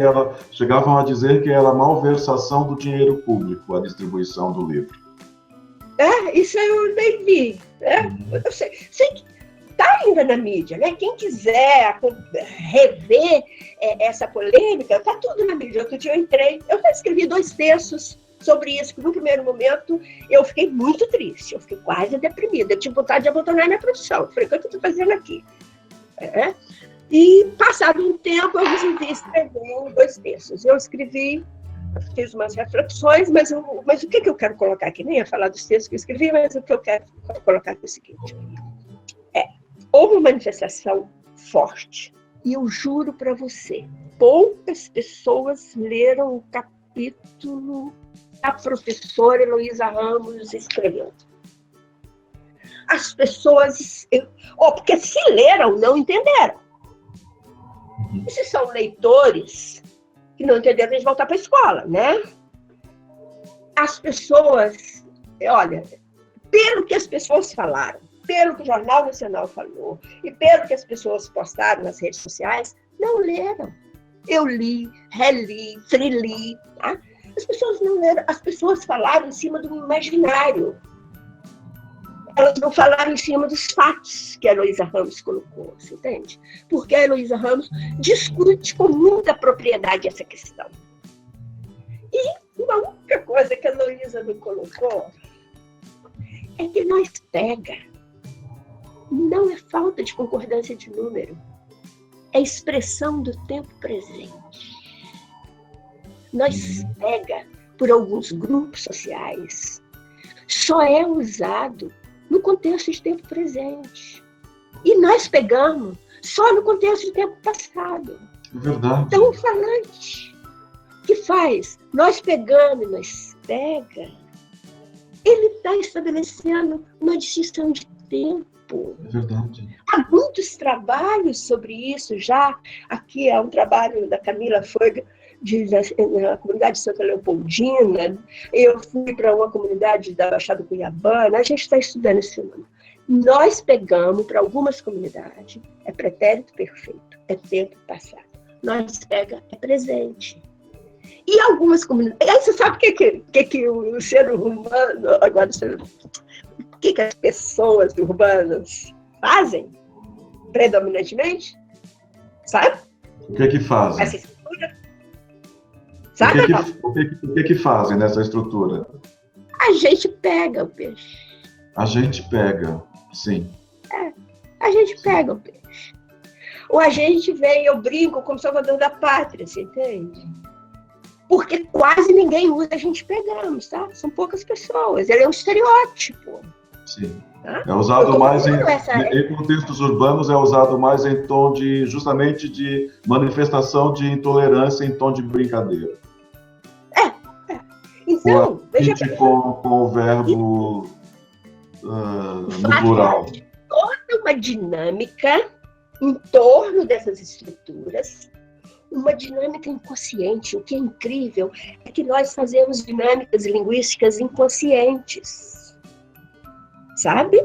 chegavam a dizer que era malversação do dinheiro público, a distribuição do livro. Isso eu nem vi. Eu sei que está ainda na mídia, né? Quem quiser rever essa polêmica, está tudo na mídia. Outro dia eu escrevi 2 textos sobre isso, que no primeiro momento eu fiquei muito triste, eu fiquei quase deprimida, eu tinha vontade de abandonar minha profissão. Eu falei, o que eu estou fazendo aqui? E, passado um tempo, eu resolvi escrever 2 textos. Eu fiz umas reflexões, mas o que eu quero colocar aqui? Nem ia falar dos textos que eu escrevi, mas o que eu quero colocar aqui é o seguinte. Houve uma manifestação forte, e eu juro para você, poucas pessoas leram o capítulo que a professora Heloísa Ramos escreveu. As pessoas... porque se leram, não entenderam. E se são leitores que não entenderam, eles voltar para a escola, né? As pessoas... Olha, pelo que as pessoas falaram, pelo que o Jornal Nacional falou e pelo que as pessoas postaram nas redes sociais, não leram. Eu li, reli, trili, tá? As pessoas não leram, as pessoas falaram em cima do imaginário. Elas não falaram em cima dos fatos que a Heloísa Ramos colocou, você entende? Porque a Heloísa Ramos discute com muita propriedade essa questão. E uma única coisa que a Heloísa não colocou é que nós pega. Não é falta de concordância de número, é expressão do tempo presente. Nós pega por alguns grupos sociais, só é usado no contexto de tempo presente. E nós pegamos só no contexto de tempo passado.
É verdade.
Então, o falante que faz, nós pegamos e nós pega, ele está estabelecendo uma distinção de tempo.
É verdade.
Há muitos trabalhos sobre isso já. Aqui é um trabalho da Camila Foiga, na comunidade de Santa Leopoldina. Eu fui para uma comunidade da Baixada Cuiabana. A gente está estudando esse fenômeno. Nós pegamos, para algumas comunidades, é pretérito perfeito, é tempo passado. Nós pega, é presente. E algumas comunidades... Aí você sabe o que o ser humano... Agora, o que as pessoas urbanas fazem, predominantemente? Sabe?
O que fazem?
Essa estrutura. Sabe?
O que fazem nessa estrutura?
A gente pega o peixe.
A gente pega, sim.
A gente pega o peixe. Ou a gente vem, eu brinco como salvador da pátria, você entende? Porque quase ninguém usa a gente pegamos, tá? São poucas pessoas. Ele é um estereótipo.
Sim. É usado mais em contextos urbanos, é usado mais em tom justamente de manifestação de intolerância, em tom de brincadeira.
Então,
veja com o verbo no plural?
Toda uma dinâmica em torno dessas estruturas, uma dinâmica inconsciente. O que é incrível é que nós fazemos dinâmicas linguísticas inconscientes, sabe?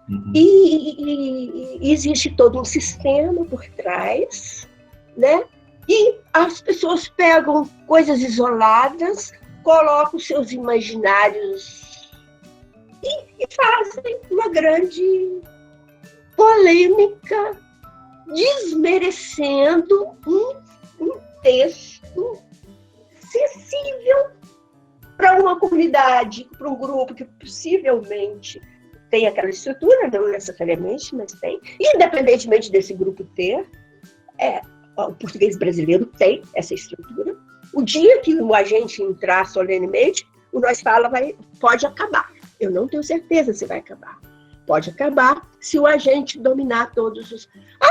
Uhum.
E existe todo um sistema por trás, né? E as pessoas pegam coisas isoladas, colocam seus imaginários e fazem uma grande polêmica, desmerecendo um texto acessível para uma comunidade, para um grupo que possivelmente tem aquela estrutura, não necessariamente, mas tem. Independentemente desse grupo ter, o português brasileiro tem essa estrutura. O dia que o agente entrar solenemente, o Nós Fala pode acabar. Eu não tenho certeza se vai acabar. Pode acabar se o agente dominar todos os...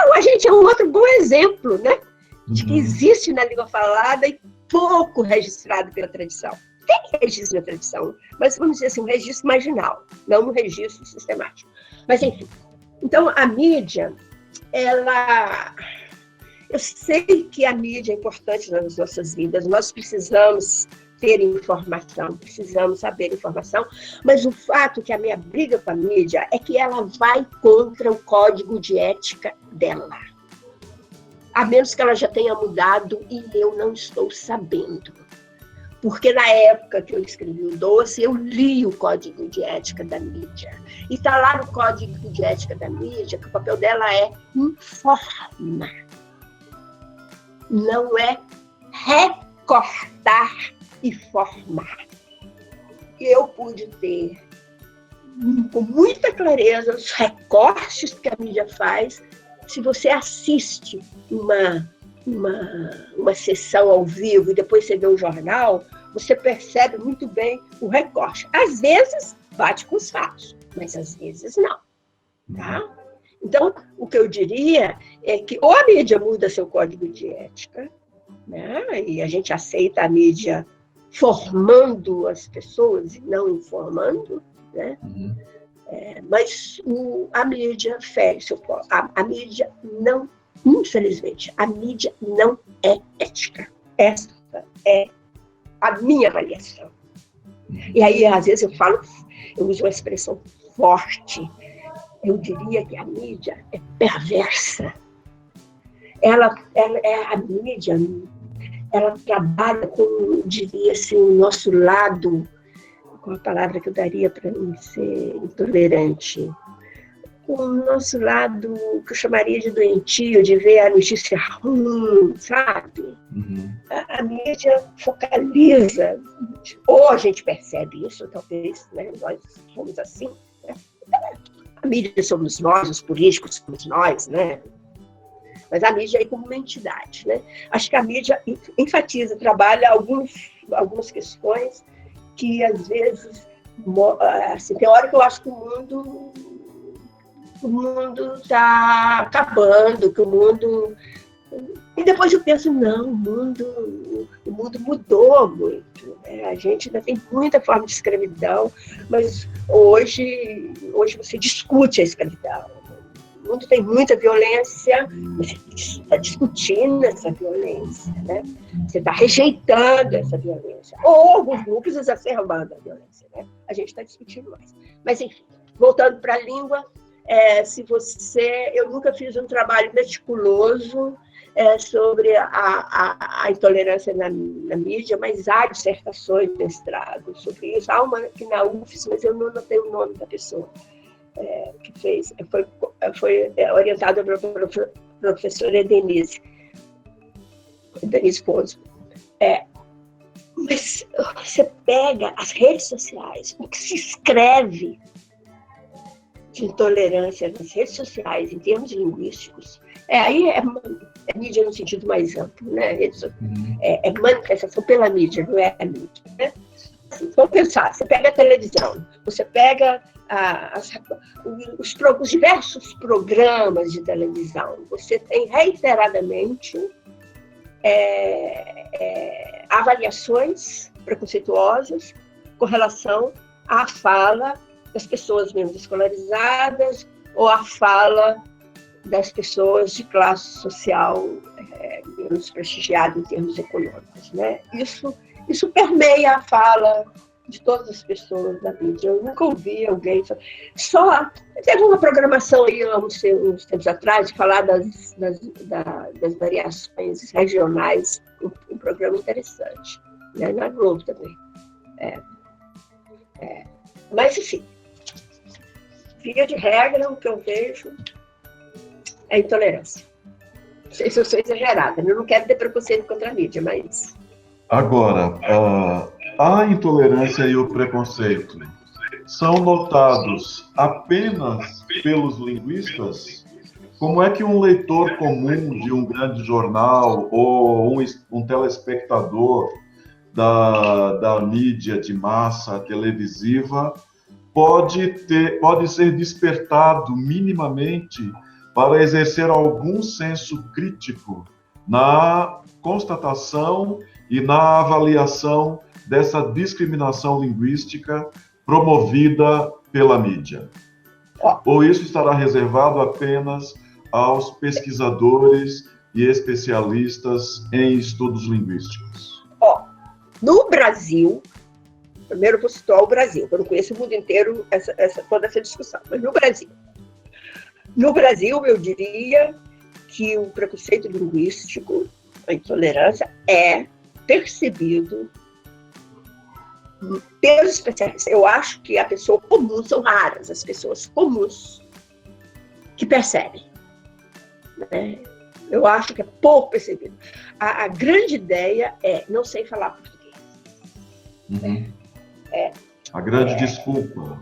o agente é um outro bom exemplo, né? De que existe na língua falada e pouco registrado pela tradição. Tem registro na tradição, mas vamos dizer assim, um registro marginal, não um registro sistemático. Mas, enfim. Então, a mídia, eu sei que a mídia é importante nas nossas vidas, nós precisamos ter informação, precisamos saber informação, mas o fato que a minha briga com a mídia é que ela vai contra o código de ética dela. A menos que ela já tenha mudado e eu não estou sabendo. Porque na época que eu escrevi o Doce, eu li o Código de Ética da Mídia. E está lá no Código de Ética da Mídia que o papel dela é informar. Não é recortar e formar. Eu pude ter, com muita clareza, os recortes que a mídia faz. Se você assiste uma sessão ao vivo e depois você vê o jornal, você percebe muito bem o recorte. Às vezes, bate com os fatos, mas às vezes não. Tá? Então, o que eu diria é que ou a mídia muda seu código de ética, né? E a gente aceita a mídia formando as pessoas e não informando, né? Mas a mídia fere seu código. A mídia não, infelizmente, a mídia não é ética. Essa é a minha avaliação. E aí, às vezes, eu uso uma expressão forte. Eu diria que a mídia é perversa. A mídia, ela trabalha com, diria assim, o nosso lado, com a palavra que eu daria para não ser intolerante, com o nosso lado que eu chamaria de doentio, de ver a notícia ruim, sabe? A mídia focaliza, ou a gente percebe isso, talvez, né? Nós somos assim, né? A mídia somos nós, os políticos somos nós, né? Mas a mídia é como uma entidade, né? Acho que a mídia enfatiza, trabalha algumas questões que, às vezes, assim, tem hora que eu acho que o mundo está acabando, que o mundo... E depois eu penso, não, o mundo mudou muito. Né? A gente ainda tem muita forma de escravidão, mas hoje você discute a escravidão. O mundo tem muita violência, você está discutindo essa violência, né? Você está rejeitando essa violência. Ou alguns grupos exacerbando a violência, né? A gente está discutindo mais. Mas, enfim, voltando para a língua, eu nunca fiz um trabalho meticuloso sobre a intolerância na mídia, mas há dissertações, mestrado sobre isso. Há uma aqui na UFES, mas eu não notei o nome da pessoa que fez. Foi orientada pela professora Denise Pouso. Mas você pega as redes sociais, o que se escreve de intolerância nas redes sociais, em termos linguísticos, aí é mídia no sentido mais amplo, né? É manifestação pela mídia, não é a mídia, né? Assim, vamos pensar, você pega a televisão, você pega os diversos programas de televisão, você tem reiteradamente avaliações preconceituosas com relação à fala das pessoas menos escolarizadas ou a fala das pessoas de classe social menos prestigiada em termos econômicos, né? Isso permeia a fala de todas as pessoas da mídia. Eu nunca ouvi alguém só teve uma programação aí uns tempos atrás de falar das variações regionais, um programa interessante, né? Na Globo também. Mas enfim, via de regra, o que eu vejo é intolerância. Não sei se eu sou exagerada, eu não quero ter preconceito contra a mídia, mas...
Agora, a intolerância e o preconceito são notados apenas pelos linguistas? Como é que um leitor comum de um grande jornal ou um telespectador da mídia de massa televisiva pode ser despertado minimamente para exercer algum senso crítico na constatação e na avaliação dessa discriminação linguística promovida pela mídia? Ou isso estará reservado apenas aos pesquisadores e especialistas em estudos linguísticos?
No Brasil, primeiro eu vou citar o Brasil, eu não conheço o mundo inteiro toda essa discussão, mas no Brasil eu diria que o preconceito linguístico, a intolerância, é percebido pelos especialistas. Eu acho que a pessoa comum, são raras as pessoas comuns que percebem, né? Eu acho que é pouco percebido. A grande ideia é não sei falar português.
Uhum. A grande desculpa.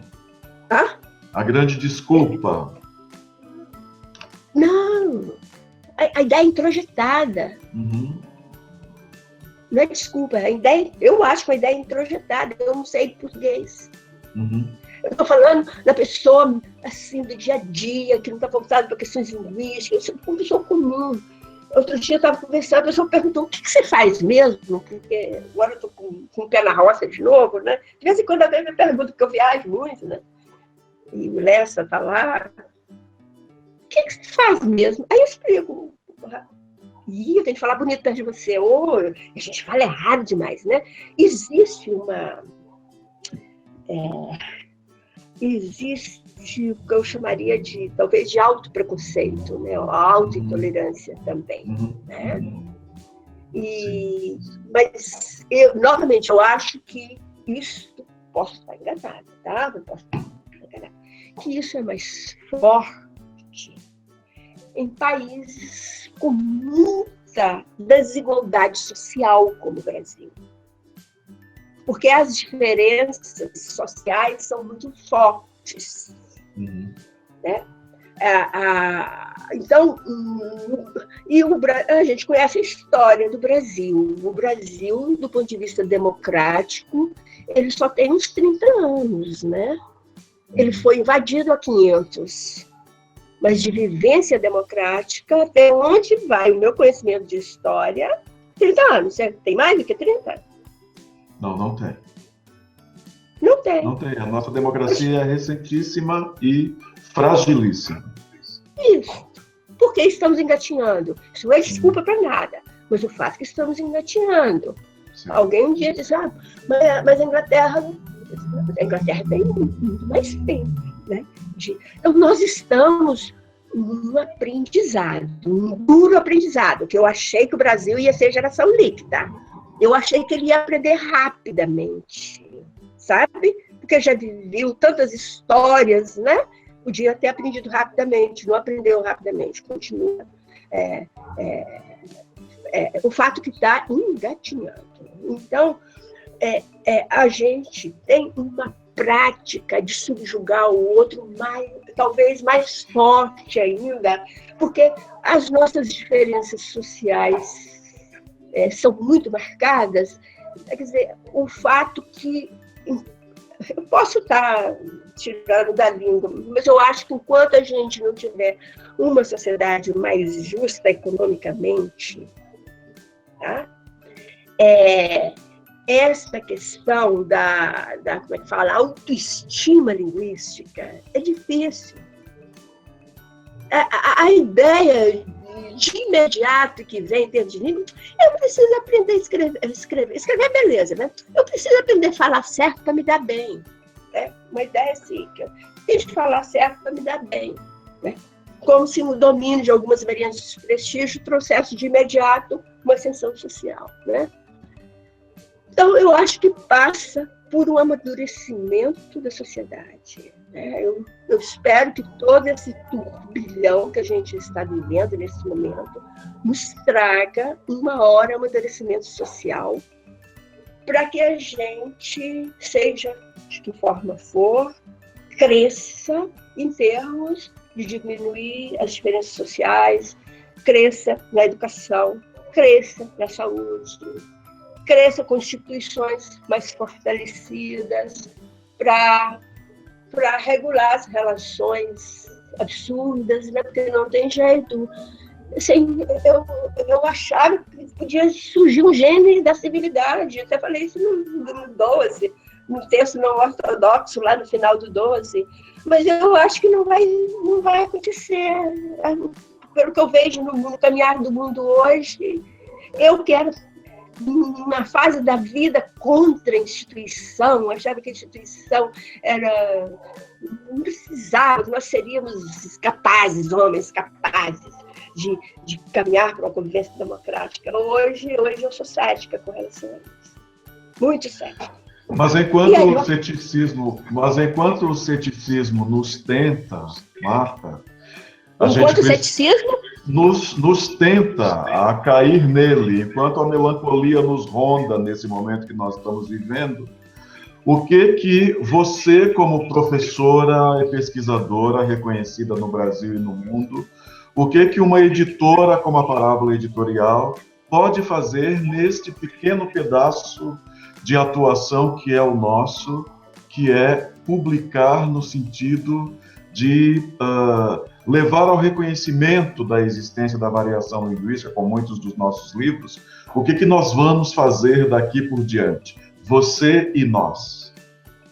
A
grande desculpa.
Não, a ideia é introjetada.
Uhum.
Não é desculpa, eu acho que a ideia é introjetada, eu não sei português.
Uhum.
Eu estou falando da pessoa, assim, do dia a dia, que não está voltada para questões linguísticas, uma pessoa comum. Outro dia eu estava conversando, a pessoa perguntou, o que você faz mesmo? Porque agora eu estou com o pé na roça de novo, né? De vez em quando alguém me pergunta, porque eu viajo muito, né? E o Lessa está lá. O que você faz mesmo? Aí eu explico. Eu tenho que falar bonito perto de você. A gente fala errado demais, né? Existe o que eu chamaria de, talvez, de autopreconceito, né? Ou auto-intolerância também, né? Mas, novamente, eu acho que isso, posso estar enganada, tá? Eu posso estar enganada, que isso é mais forte em países com muita desigualdade social, como o Brasil. Porque as diferenças sociais são muito fortes. Né? Então, a gente conhece a história do Brasil. O Brasil, do ponto de vista democrático, ele só tem uns 30 anos, né? Ele foi invadido há 500. Mas de vivência democrática, até onde vai o meu conhecimento de história? 30 anos. Você tem mais do que 30?
Não tem.
Não tem.
Não tem. A nossa democracia é recentíssima e fragilíssima.
Isso. Porque estamos engatinhando. Isso não é desculpa para nada. Mas o fato é que estamos engatinhando. Sim. Alguém um dia diz, mas a Inglaterra tem muito mais tempo. Né? Então, nós estamos num aprendizado, um duro aprendizado, que eu achei que o Brasil ia ser geração líquida. Eu achei que ele ia aprender rapidamente, sabe? Porque já viu tantas histórias, né? Podia ter aprendido rapidamente, não aprendeu rapidamente, continua. O fato que está engatinhando. Então, a gente tem uma prática de subjugar o outro talvez mais forte ainda, porque as nossas diferenças sociais são muito marcadas. Quer dizer, o fato que eu posso estar tirando da língua, mas eu acho que enquanto a gente não tiver uma sociedade mais justa economicamente, tá? essa questão como é que fala, autoestima linguística é difícil. A ideia de imediato que vem em termos de língua, eu preciso aprender a escrever. Escrever, beleza, né? Eu preciso aprender a falar certo para me dar bem. Né? Uma ideia assim, que eu tenho que falar certo para me dar bem. Né? Como se o domínio de algumas variantes de prestígio trouxesse de imediato uma ascensão social. Né? Então, eu acho que passa por um amadurecimento da sociedade. Né? Eu espero que todo esse turbilhão que a gente está vivendo nesse momento nos traga uma hora amadurecimento social para que a gente, seja de que forma for, cresça em termos de diminuir as diferenças sociais, cresça na educação, cresça na saúde, cresça com instituições mais fortalecidas para regular as relações absurdas, né? Porque não tem jeito. Assim, eu achava que podia surgir um gênero da civilidade. Até falei isso no 12, no texto não ortodoxo, lá no final do 12. Mas eu acho que não vai acontecer. Pelo que eu vejo no caminhar do mundo hoje, eu quero, na fase da vida contra a instituição, achava que a instituição não precisava, nós seríamos capazes, homens capazes, de caminhar para uma convivência democrática. Hoje eu sou cética com relação a isso. Muito cética.
Mas enquanto o ceticismo nos tenta, Marta,
enquanto o ceticismo
nos tenta a cair nele, enquanto a melancolia nos ronda nesse momento que nós estamos vivendo, o que você, como professora e pesquisadora reconhecida no Brasil e no mundo, o que uma editora como a Parábola Editorial pode fazer neste pequeno pedaço de atuação que é o nosso, que é publicar no sentido de levar ao reconhecimento da existência da variação linguística, com muitos dos nossos livros, o que nós vamos fazer daqui por diante? Você e nós.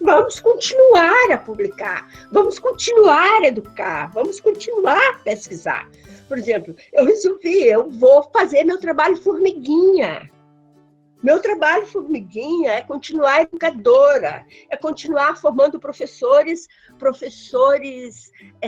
Vamos continuar a publicar, vamos continuar a educar, vamos continuar a pesquisar. Por exemplo, eu vou fazer meu trabalho formiguinha. Meu trabalho formiguinha é continuar educadora, é continuar formando professores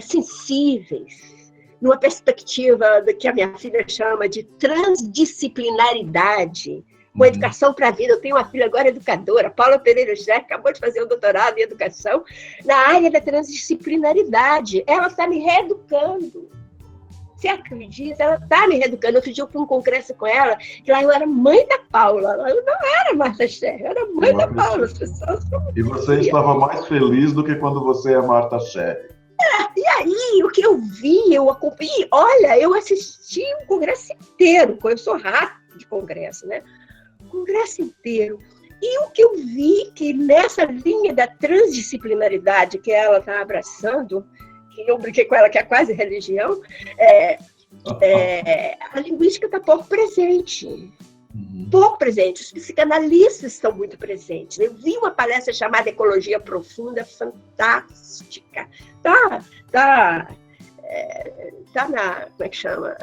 sensíveis, numa perspectiva do que a minha filha chama de transdisciplinaridade, uma educação para a vida. Eu tenho uma filha agora educadora, Paula Pereira Xerri, acabou de fazer um doutorado em educação na área da transdisciplinaridade. Ela está me reeducando. Você acredita? Ela está me reeducando. Outro dia eu fui um congresso com ela, que lá eu era mãe da Paula. Eu não era Marta Xerri, eu era mãe da Paula. As pessoas
e você estava mais feliz do que quando você é Marta Xerri.
E aí, o que eu vi, eu acompanhei. Olha, eu assisti um congresso inteiro, eu sou rato de congresso, né? Congresso inteiro. E o que eu vi que nessa linha da transdisciplinaridade que ela está abraçando, que eu brinquei com ela que é quase religião, a linguística está pouco presente. Pouco presente. Os psicanalistas estão muito presentes. Eu vi uma palestra chamada Ecologia Profunda, fantástica. Tá na, como é que chama?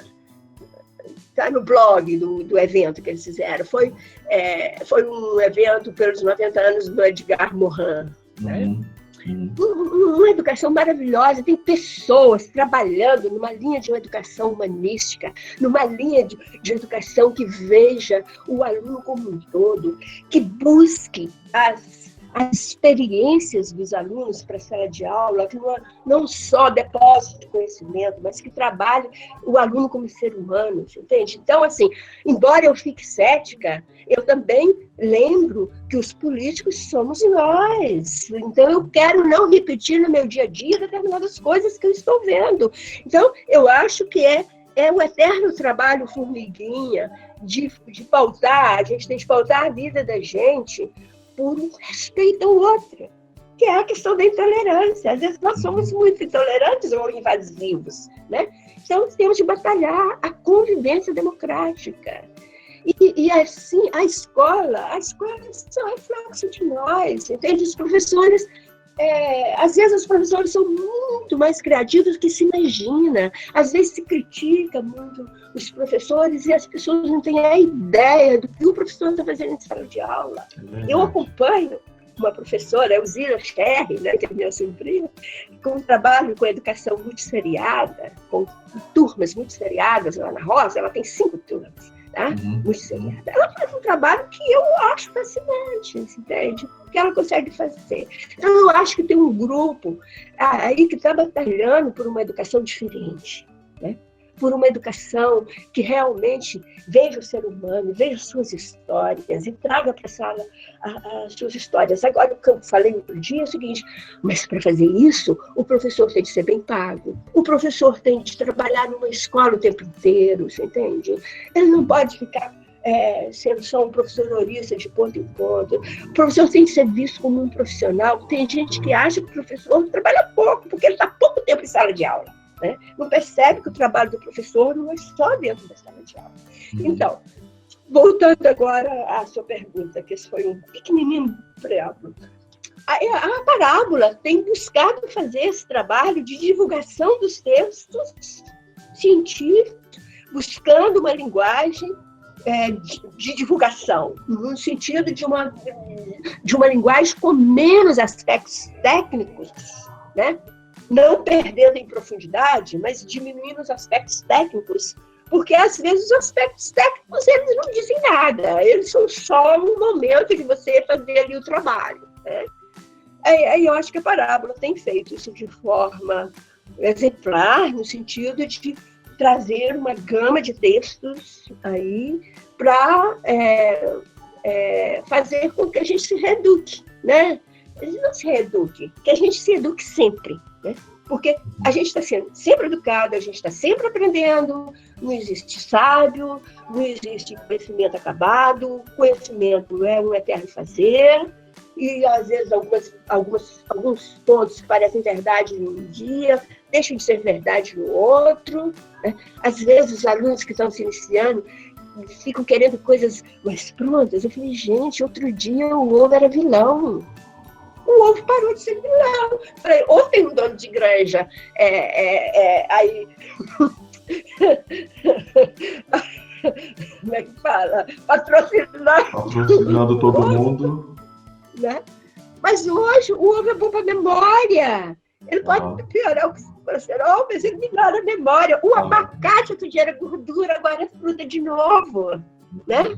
Está no blog do evento que eles fizeram. Foi um evento pelos 90 anos do Edgar Morin. Né? Uma educação maravilhosa, tem pessoas trabalhando numa linha de uma educação humanística, numa linha de educação que veja o aluno como um todo, que busque as experiências dos alunos para a sala de aula, que não só depósito de conhecimento, mas que trabalhe o aluno como ser humano, entende? Então, assim, embora eu fique cética, eu também lembro que os políticos somos nós. Então, eu quero não repetir no meu dia a dia determinadas coisas que eu estou vendo. Então, eu acho que é o eterno trabalho formiguinha de pautar, a gente tem que pautar a vida da gente por um respeito ao outro, que é a questão da intolerância. Às vezes nós somos muito intolerantes ou invasivos, né? Então temos de batalhar a convivência democrática. E assim, a escola é só reflexo de nós, entende? Os professores, às vezes os professores são muito mais criativos do que se imagina. Às vezes se critica muito os professores e as pessoas não têm a ideia do que o professor está fazendo em sala de aula. Eu acompanho uma professora, Elzira Scherri, né, que é minha sobrinha, com um trabalho com educação multisseriada, com turmas multisseriadas lá na Rosa. Ela tem 5 turmas, tá? Multisseriada. Ela faz um trabalho que eu acho fascinante, entende? O que ela consegue fazer. Então, eu acho que tem um grupo aí que está batalhando por uma educação diferente, né? Por uma educação que realmente veja o ser humano, veja suas histórias e traga para a sala as suas histórias. Agora, o que eu falei outro dia é o seguinte: mas para fazer isso, o professor tem de ser bem pago, o professor tem de trabalhar numa escola o tempo inteiro, você entende? Ele não pode ficar sendo só um professor horista de ponto em ponto. O professor tem de ser visto como um profissional. Tem gente que acha que o professor trabalha pouco, porque ele está pouco tempo em sala de aula. Né? Não percebe que o trabalho do professor não é só dentro da sala de aula. Então, voltando agora à sua pergunta, que esse foi um pequenininho preâmbulo. A Parábola tem buscado fazer esse trabalho de divulgação dos textos científicos, buscando uma linguagem de divulgação, no sentido de uma linguagem com menos aspectos técnicos, né? Não perdendo em profundidade, mas diminuindo os aspectos técnicos, porque às vezes os aspectos técnicos eles não dizem nada, eles são só um momento de você fazer ali o trabalho, né? Eu acho que a Parábola tem feito isso de forma exemplar, no sentido de trazer uma gama de textos aí para fazer com que a gente se reeduque, né? Não se reeduque, que a gente se eduque sempre, né? Porque a gente está sendo sempre educado, a gente está sempre aprendendo, não existe sábio, não existe conhecimento acabado, conhecimento é um eterno fazer, e às vezes alguns pontos parecem verdade num dia, deixam de ser verdade no outro, né? Às vezes os alunos que estão se iniciando ficam querendo coisas mais prontas. Eu falei, gente, outro dia o ovo era vilão. O ovo parou de ser vilão. Falei, ou tem um dono de igreja aí... Como é que fala?
Patrocinando todo mundo.
Né? Mas hoje o ovo é bom para a memória. Ele pode piorar o colesterol, mas ele melhora a memória. O abacate outro dia era gordura, agora é fruta de novo. Né?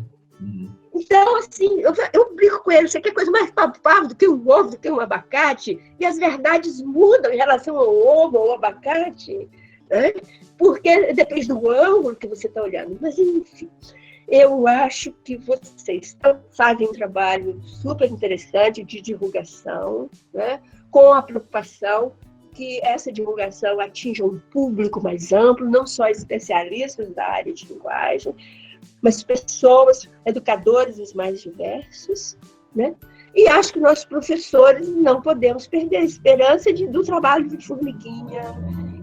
Então, assim, eu brinco com ele, você quer coisa mais palpável do que um ovo, do que um abacate? E as verdades mudam em relação ao ovo ou ao abacate, né? Porque depende do ângulo que você está olhando. Mas, enfim, eu acho que vocês fazem um trabalho super interessante de divulgação, né? Com a preocupação que essa divulgação atinja um público mais amplo, não só especialistas da área de linguagem, mas pessoas, educadores os mais diversos, né? E acho que nós, professores, não podemos perder a esperança do trabalho de formiguinha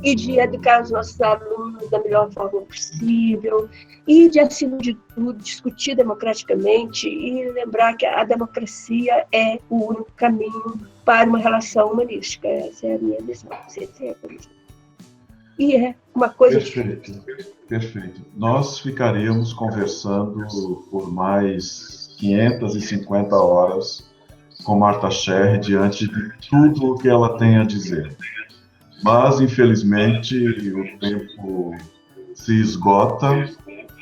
e de educar os nossos alunos da melhor forma possível e de, acima de tudo, discutir democraticamente e lembrar que a democracia é o único caminho para uma relação humanística. Essa é a minha visão. E é uma coisa...
Perfeito. Nós ficaríamos conversando por mais 550 horas com Marta Scherri diante de tudo o que ela tem a dizer. Mas, infelizmente, o tempo se esgota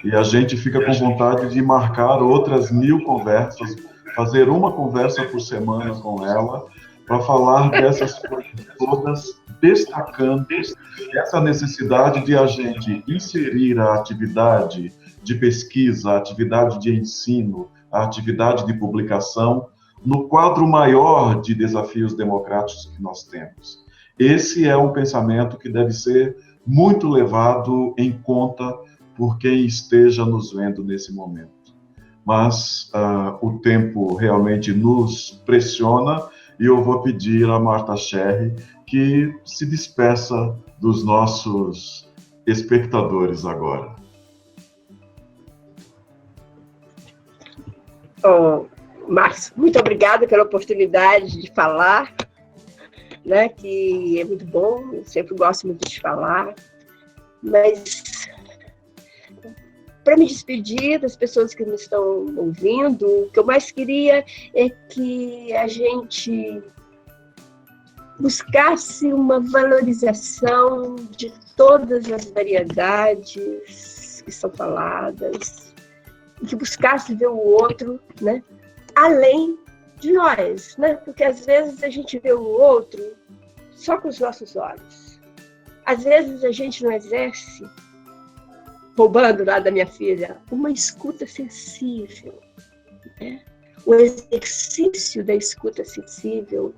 e a gente fica com vontade de marcar outras 1000 conversas, fazer uma conversa por semana com ela, para falar dessas coisas todas, destacando essa necessidade de a gente inserir a atividade de pesquisa, a atividade de ensino, a atividade de publicação no quadro maior de desafios democráticos que nós temos. Esse é um pensamento que deve ser muito levado em conta por quem esteja nos vendo nesse momento. Mas o tempo realmente nos pressiona e eu vou pedir a Marta Scherri que se despeça dos nossos espectadores agora.
Oh, Márcio, muito obrigada pela oportunidade de falar, né, que é muito bom, eu sempre gosto muito de falar, mas para me despedir das pessoas que me estão ouvindo, o que eu mais queria é que a gente buscasse uma valorização de todas as variedades que são faladas, e que buscasse ver o outro, né, além de nós, né? Porque às vezes a gente vê o outro só com os nossos olhos. Às vezes a gente não exerce, roubando lá da minha filha, uma escuta sensível, né? O exercício da escuta sensível,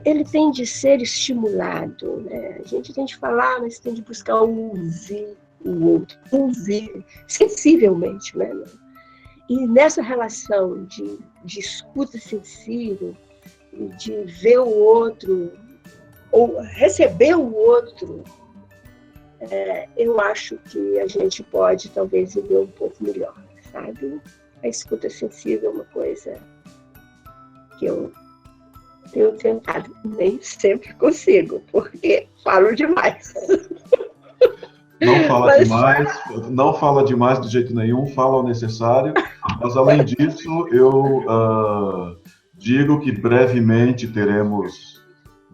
ele tem de ser estimulado, né? A gente tem de falar, mas tem de buscar ouvir o outro, ouvir sensivelmente, né? E nessa relação de escuta sensível, de ver o outro, ou receber o outro, eu acho que a gente pode talvez viver um pouco melhor, sabe? A escuta sensível é uma coisa que eu tenho tentado, nem sempre consigo, porque falo demais.
Não fala demais, não fala demais de jeito nenhum, fala o necessário, mas além disso, eu digo que brevemente teremos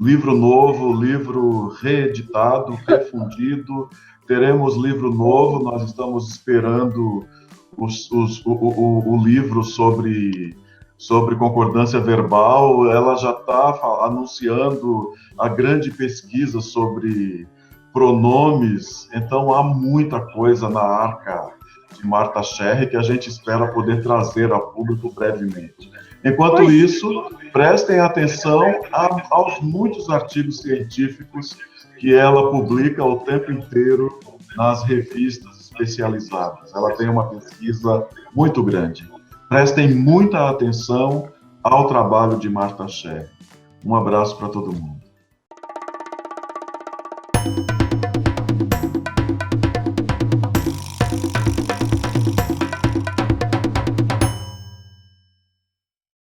livro novo, livro reeditado, refundido, teremos livro novo, nós estamos esperando o livro sobre concordância verbal, ela já está anunciando a grande pesquisa sobre pronomes, então há muita coisa na arca de Marta Sherry que a gente espera poder trazer a público brevemente. Enquanto isso, prestem atenção aos muitos artigos científicos que ela publica o tempo inteiro nas revistas especializadas. Ela tem uma pesquisa muito grande. Prestem muita atenção ao trabalho de Marta Sherry. Um abraço para todo mundo.